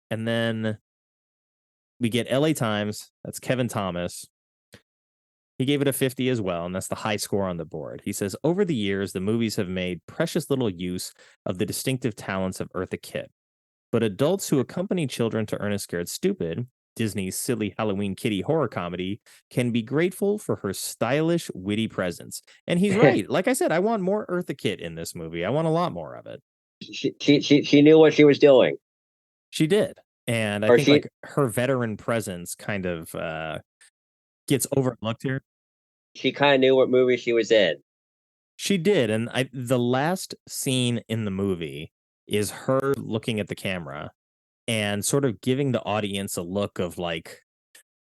And then we get LA Times. That's Kevin Thomas. He gave it a 50 as well, and that's the high score on the board. He says, over the years, the movies have made precious little use of the distinctive talents of Eartha Kitt. But adults who accompany children to Ernest Scared Stupid, Disney's silly Halloween kitty horror comedy, can be grateful for her stylish, witty presence. And he's right. Like I said, I want more Eartha Kitt in this movie. I want a lot more of it. She knew what she was doing. She did. And I think like her veteran presence kind of gets overlooked here. She kind of knew what movie she was in. She did. And the last scene in the movie is her looking at the camera and sort of giving the audience a look of like,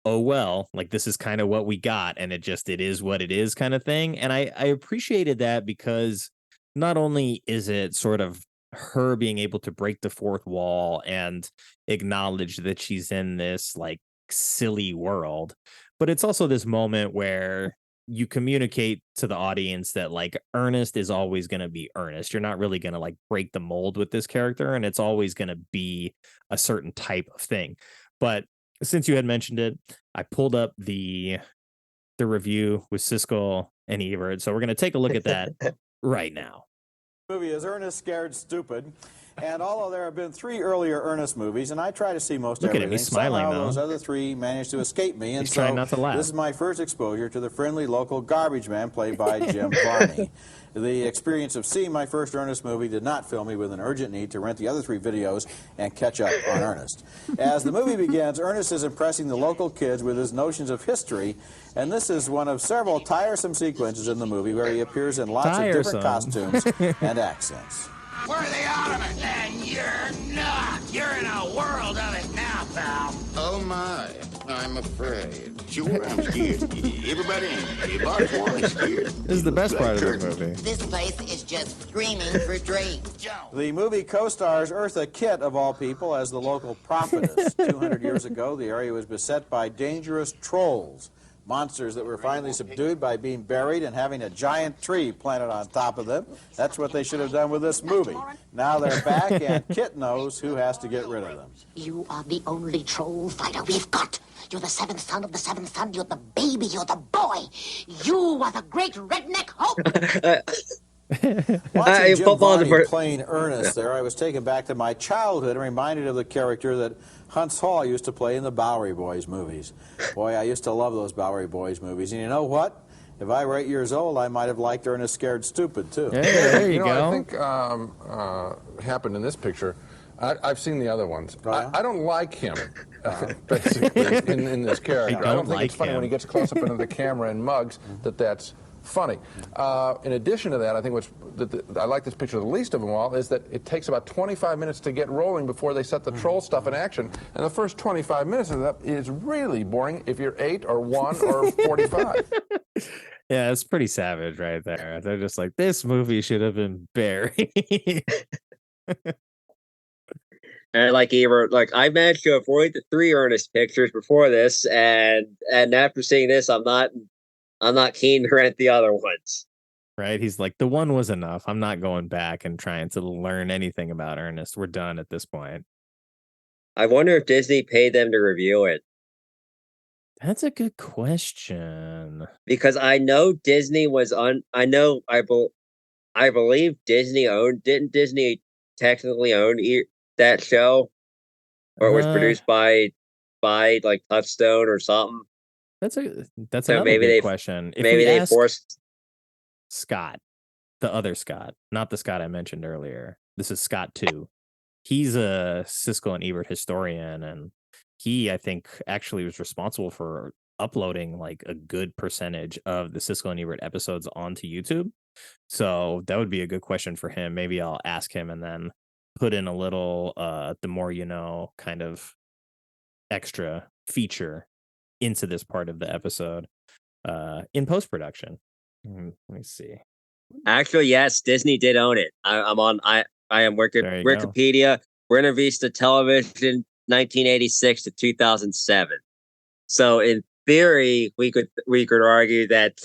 oh, well, like this is kind of what we got. And it is what it is kind of thing. And I appreciated that because not only is it sort of her being able to break the fourth wall and acknowledge that she's in this like silly world. But it's also this moment where you communicate to the audience that like Ernest is always going to be Ernest. You're not really going to like break the mold with this character, and it's always going to be a certain type of thing. But since you had mentioned it, I pulled up the review with Siskel and Ebert, so we're going to take a look at that right now. The movie is Ernest Scared Stupid. And although there have been 3 earlier Ernest movies, and I try to see most Look at him, everything, he's smiling, somehow though. those other 3 managed to escape me. And He's trying not to laugh. This is my first exposure to the friendly local garbage man played by Jim Varney. The experience of seeing my first Ernest movie did not fill me with an urgent need to rent the other 3 videos and catch up on Ernest. As the movie begins, Ernest is impressing the local kids with his notions of history, and this is one of several tiresome sequences in the movie where he appears in lots of different costumes and accents. We're the ultimate, and you're not. You're in a world of it now, pal. Oh, my. I'm afraid. Sure, I'm scared. Everybody in the box is scared. This is the best part of this movie. This place is just screaming for Drake. The movie co-stars Eartha Kitt, of all people, as the local prophetess. 200 years ago, the area was beset by dangerous trolls, monsters that were finally subdued by being buried and having a giant tree planted on top of them. That's what they should have done with this movie. Now they're back, and Kitt knows who has to get rid of them. You are the only troll fighter we've got. You're the 7th son of the 7th son. You're the baby. You're the boy. You are the great redneck hope. Watching Jim Varney playing Ernest there, I was taken back to my childhood and reminded of the character that Huntz Hall used to play in the Bowery Boys movies. Boy, I used to love those Bowery Boys movies. And you know what? If I were 8 years old, I might have liked Ernest Scared Stupid, too. Hey, there you go. I think happened in this picture. I've seen the other ones. Oh, yeah? I don't like him, basically, in this character. I don't think like it's funny him. when he gets close up into the camera and mugs that's funny. In addition to that, I think I like this picture the least of them all is that it takes about 25 minutes to get rolling before they set the troll stuff in action. And the first 25 minutes of that is really boring if you're 8 or 1 or 45. Yeah, it's pretty savage right there. They're just like, this movie should have been buried. And like Ebert, like I managed to avoid the 3 Ernest pictures before this, and after seeing this, I'm not keen to rent the other ones. Right? He's like, the one was enough. I'm not going back and trying to learn anything about Ernest. We're done at this point. I wonder if Disney paid them to review it. That's a good question. Because I know Disney was I believe Disney didn't Disney technically own that show, or it was produced by like Touchstone or something. That's So another maybe good question. If maybe we they ask forced Scott, the other Scott, not the Scott I mentioned earlier. This is Scott 2. He's a Siskel and Ebert historian, and he, I think, actually was responsible for uploading like a good percentage of the Siskel and Ebert episodes onto YouTube. So that would be a good question for him. Maybe I'll ask him and then put in a little the more you know kind of extra feature into this part of the episode in post-production. Let me see. Actually, yes, Disney did own it. I am Wikipedia. Buena Vista Television, 1986 to 2007. So in theory, we could argue that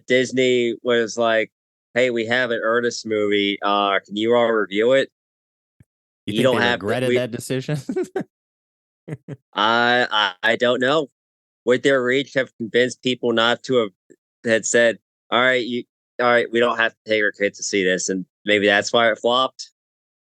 Disney was like, "Hey, we have an Ernest movie. Can you all review it?" You don't have regretted that decision? I don't know. Would their reach have convinced people not to have had said, all right, we don't have to take our kids to see this, and maybe that's why it flopped?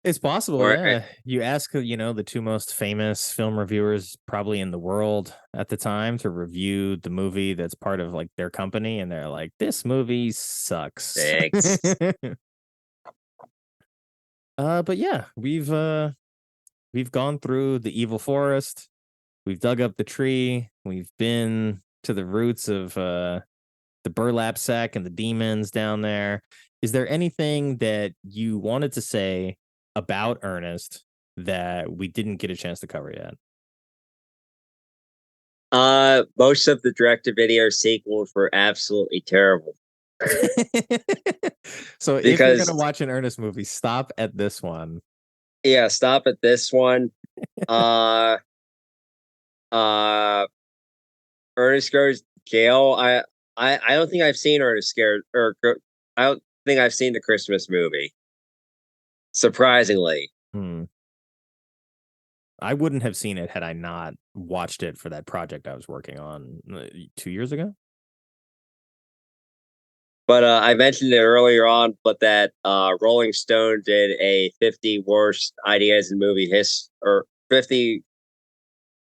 It's possible. Yeah. You ask, the 2 most famous film reviewers probably in the world at the time to review the movie that's part of like their company, and they're like, this movie sucks. Thanks. But yeah, we've gone through the evil forest. We've dug up the tree. We've been to the roots of the burlap sack and the demons down there. Is there anything that you wanted to say about Ernest that we didn't get a chance to cover yet? Most of the direct-to-video sequels were absolutely terrible. So if you're gonna because watch an Ernest movie, stop at this one. yeah, stop at this one. Uh, uh, Ernest Goes Gale. I don't think I've seen Ernest Scared I don't think I've seen the Christmas movie. Surprisingly, Hmm. I wouldn't have seen it had I not watched it for that project I was working on 2 years ago. but I mentioned it earlier on. But that Rolling Stone did a 50 worst ideas in movie history, or 50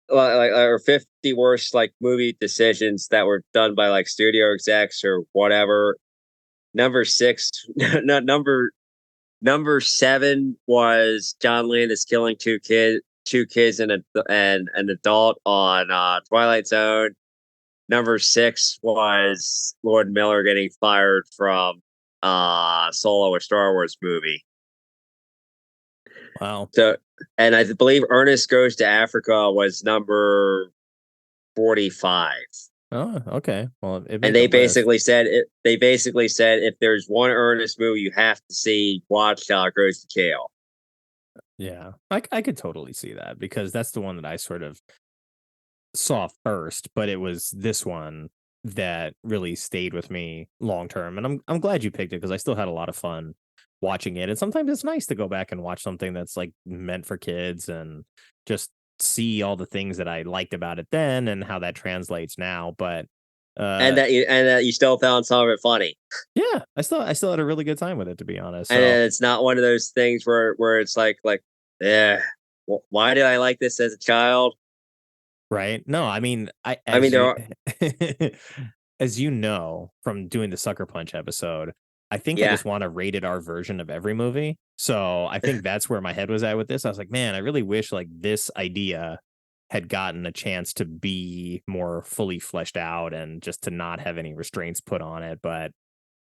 or 50 worst like movie decisions that were done by like studio execs or whatever. Number six, not number seven was John Landis killing two kids and an adult on Twilight Zone. Number six was Lord Miller getting fired from Solo, a Star Wars movie. Wow. So, and I believe Ernest Goes to Africa was number 45. Oh, okay. Well, it And made the list. they basically said if there's one Ernest movie you have to see, watch Goes to Kale. Yeah, I could totally see that because that's the one that I sort of saw first, but it was this one that really stayed with me long term. And I'm glad you picked it because I still had a lot of fun watching it. And sometimes it's nice to go back and watch something that's like meant for kids and just see all the things that I liked about it then and how that translates now. But And that you still found some of it funny. yeah, I still had a really good time with it, to be honest. And So it's not one of those things where it's like yeah, why did I like this as a child? right. No, I mean, I mean, as there you are as you know from doing the Sucker Punch episode, I think I yeah. just want a rated R version of every movie. So I think that's where my head was at with this. I was like, man, I really wish like this idea had gotten a chance to be more fully fleshed out and just to not have any restraints put on it. But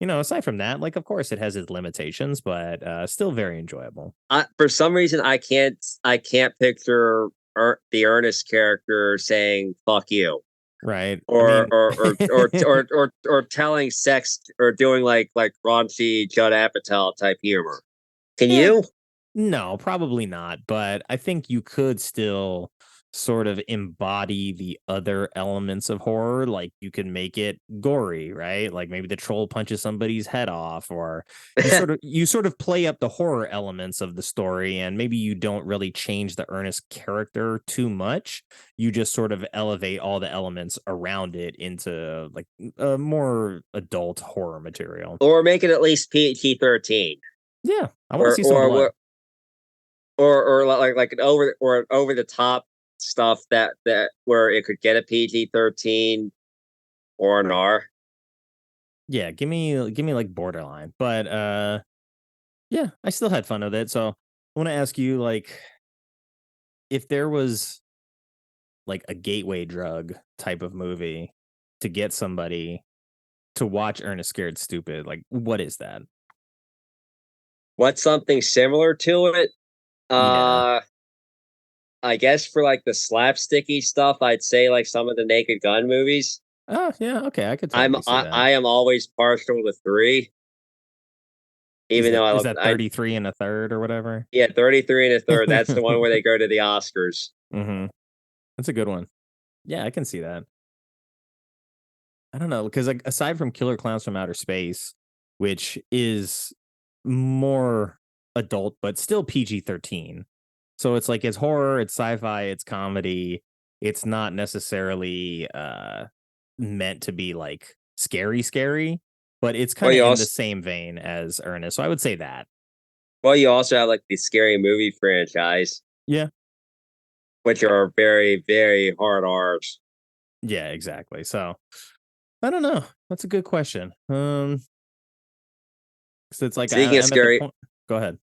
aside from that, like of course it has its limitations, but still very enjoyable. For some reason, I can't picture the Ernest character saying "fuck you" Right. I or mean, or telling sex or doing like raunchy Judd Apatow type humor. Can yeah, you? no, probably not, but I think you could still sort of embody the other elements of horror. Like you can make it gory, right? Like maybe the troll punches somebody's head off, or you sort of play up the horror elements of the story, and maybe you don't really change the Ernest character too much. You just sort of elevate all the elements around it into like a more adult horror material. Or make it at least PG-13, Yeah, I want to or see some or blood. what or like an over the top stuff that where it could get a PG-13 or an R. Yeah, give me like borderline. But yeah, I still had fun with it. So I want to ask you like if there was like a gateway drug type of movie to get somebody to watch Ernest Scared Stupid, like what is that? What's something similar to it? Yeah. Uh, I guess for like the slapsticky stuff, I'd say like some of the Naked Gun movies. Oh, yeah, okay, I could totally see that. I am always partial to three, Is even that though is that 33 and a third or whatever? 33 and a third. That's the one where they go to the Oscars. Mm-hmm. That's a good one. Yeah, I can see that. I don't know, because like aside from Killer Clowns from Outer Space, which is more adult but still PG-13. So it's like it's horror, it's sci-fi, it's comedy. It's not necessarily meant to be like scary, but it's Well, kind of you in the also same vein as Ernest. So I would say that. you also have like the Scary Movie franchise, Yeah. which are very very hard R's. Yeah, exactly. So I don't know. That's a good question. So it's like Speaking of I'm at the scary, point. Go ahead.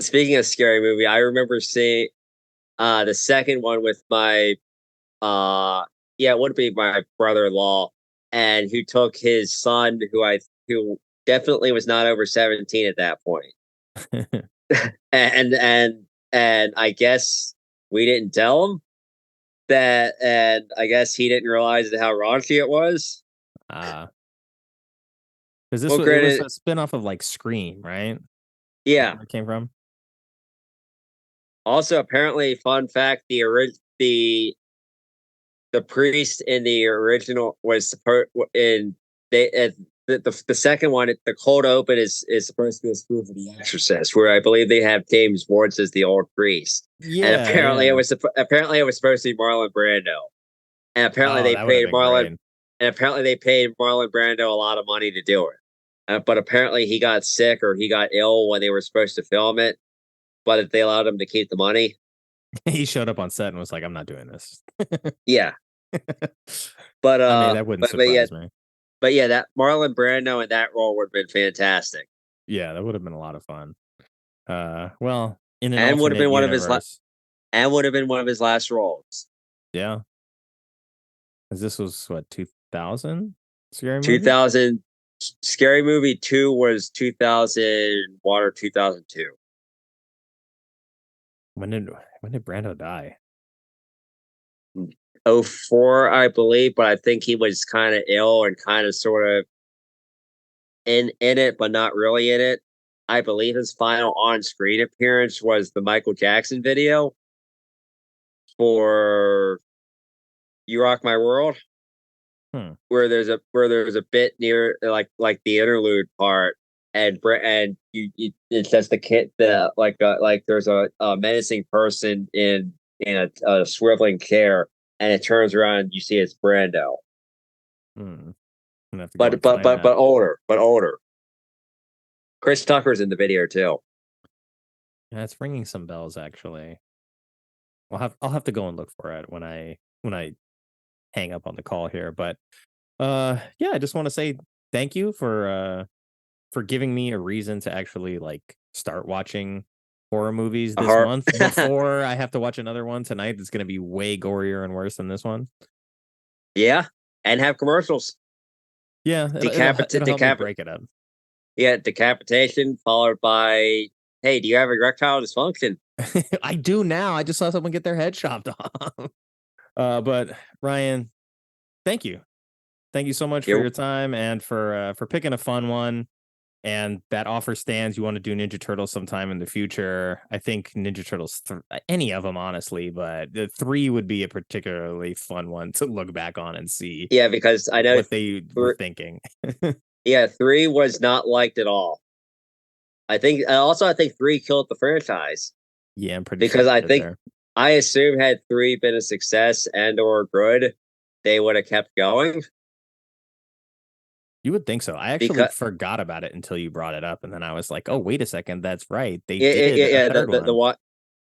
speaking of Scary Movie, I remember seeing the second one with my uh yeah, it would be my brother-in-law, and who took his son, who definitely was not over 17 at that point. And I guess we didn't tell him that, and I guess he didn't realize how raunchy it was. uh Because it was a spinoff of like Scream, right? Yeah. Where it came from. Also, apparently, fun fact: the priest in the original was the second one. The cold open is supposed to be a spoof of The Exorcist, where I believe they have James Woods as the old priest. Yeah, and apparently it was supposed to be Marlon Brando, and apparently they paid Marlon. And apparently they paid Marlon Brando a lot of money to do it. But apparently he got sick or he got ill when they were supposed to film it. But they allowed him to keep the money. He showed up on set and was like, "I'm not doing this." Yeah. But I mean, that wouldn't surprise me. But yeah, that Marlon Brando in that role would have been fantastic. Yeah, that would have been a lot of fun. Well, in an and would have been one of his and would have been one of his last roles. Yeah. Because this was what, 2000? Scary Movie? 2000. Scary Movie 2 was 2001 or 2002. When did Brando die? 2004, I believe, but I think he was kind of ill and kind of sort of in it, but not really in it. I believe his final on-screen appearance was the Michael Jackson video for "You Rock My World," where there's a bit near like the interlude part, and it's just the Kitt, there's a menacing person in a swiveling chair, and it turns around and you see it's Brando. But older. Chris Tucker's in the video too. Yeah, it's ringing some bells actually. I'll have to go and look for it when I hang up on the call here. But yeah, I just want to say thank you for giving me a reason to actually like start watching horror movies this month before I have to watch another one tonight that's going to be way gorier and worse than this one. Yeah, and have commercials. Yeah, it'll help me break it up. Yeah, decapitation followed by, "Hey, do you have erectile dysfunction?" I do now. I just saw someone get their head chopped off. But Ryan, thank you so much for your time and for picking a fun one. And that offer stands. You want to do Ninja Turtles sometime in the future? I think Ninja Turtles, any of them, honestly, but the 3 would be a particularly fun one to look back on and see. Yeah, because I know what they were thinking. Yeah, 3 was not liked at all. I think 3 killed the franchise. Yeah, I'm pretty because sure I assume had 3 been a success and or good, they would have kept going. You would think so. I actually forgot about it until you brought it up, and then I was like, "Oh, wait a second, that's right. They did a third one.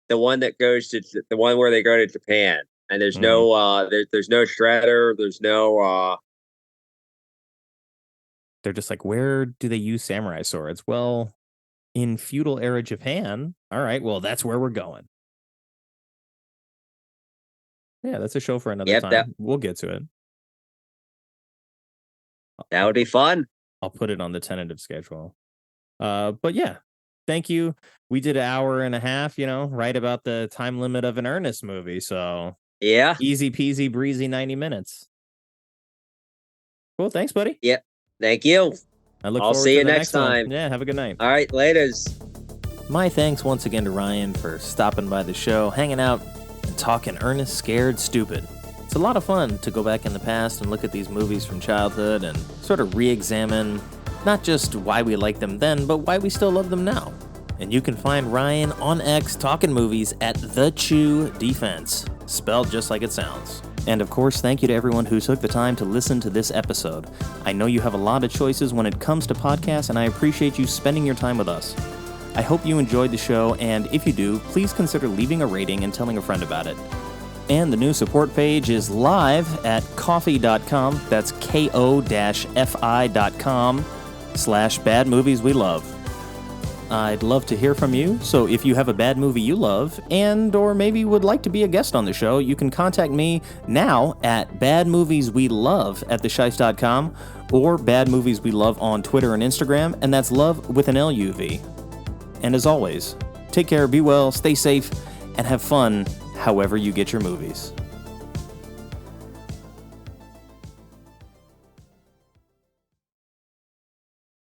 The one that goes to the one where they go to Japan, and there's no there's no Shredder, there's no They're just like, where do they use samurai swords? Well, in feudal era Japan. All right, well, that's where we're going. Yeah, that's a show for another time. We'll get to it. That would be fun. I'll put it on the tentative schedule. But yeah, thank you. We did 1.5 hours, right about the time limit of an Ernest movie. So yeah, easy peasy breezy 90 minutes. Cool. Thanks, buddy. Yep. Thank you. I'll see you next time. Yeah, have a good night. All right, laters. My thanks once again to Ryan for stopping by the show, hanging out, and talking Ernest Scared Stupid. It's a lot of fun to go back in the past and look at these movies from childhood and sort of re-examine not just why we liked them then, but why we still love them now. And you can find Ryan on X talking movies at The Chew Defense, spelled just like it sounds. And of course, thank you to everyone who took the time to listen to this episode. I know you have a lot of choices when it comes to podcasts, and I appreciate you spending your time with us. I hope you enjoyed the show, and if you do, please consider leaving a rating and telling a friend about it. And the new support page is live at ko-fi.com. That's ko-fi.com/badmovieswelove. I'd love to hear from you, so if you have a bad movie you love, and or maybe would like to be a guest on the show, you can contact me now at badmovieswelove@thesheist.com or badmovieswelove on Twitter and Instagram, and that's love with an LUV. And as always, take care, be well, stay safe, and have fun however you get your movies.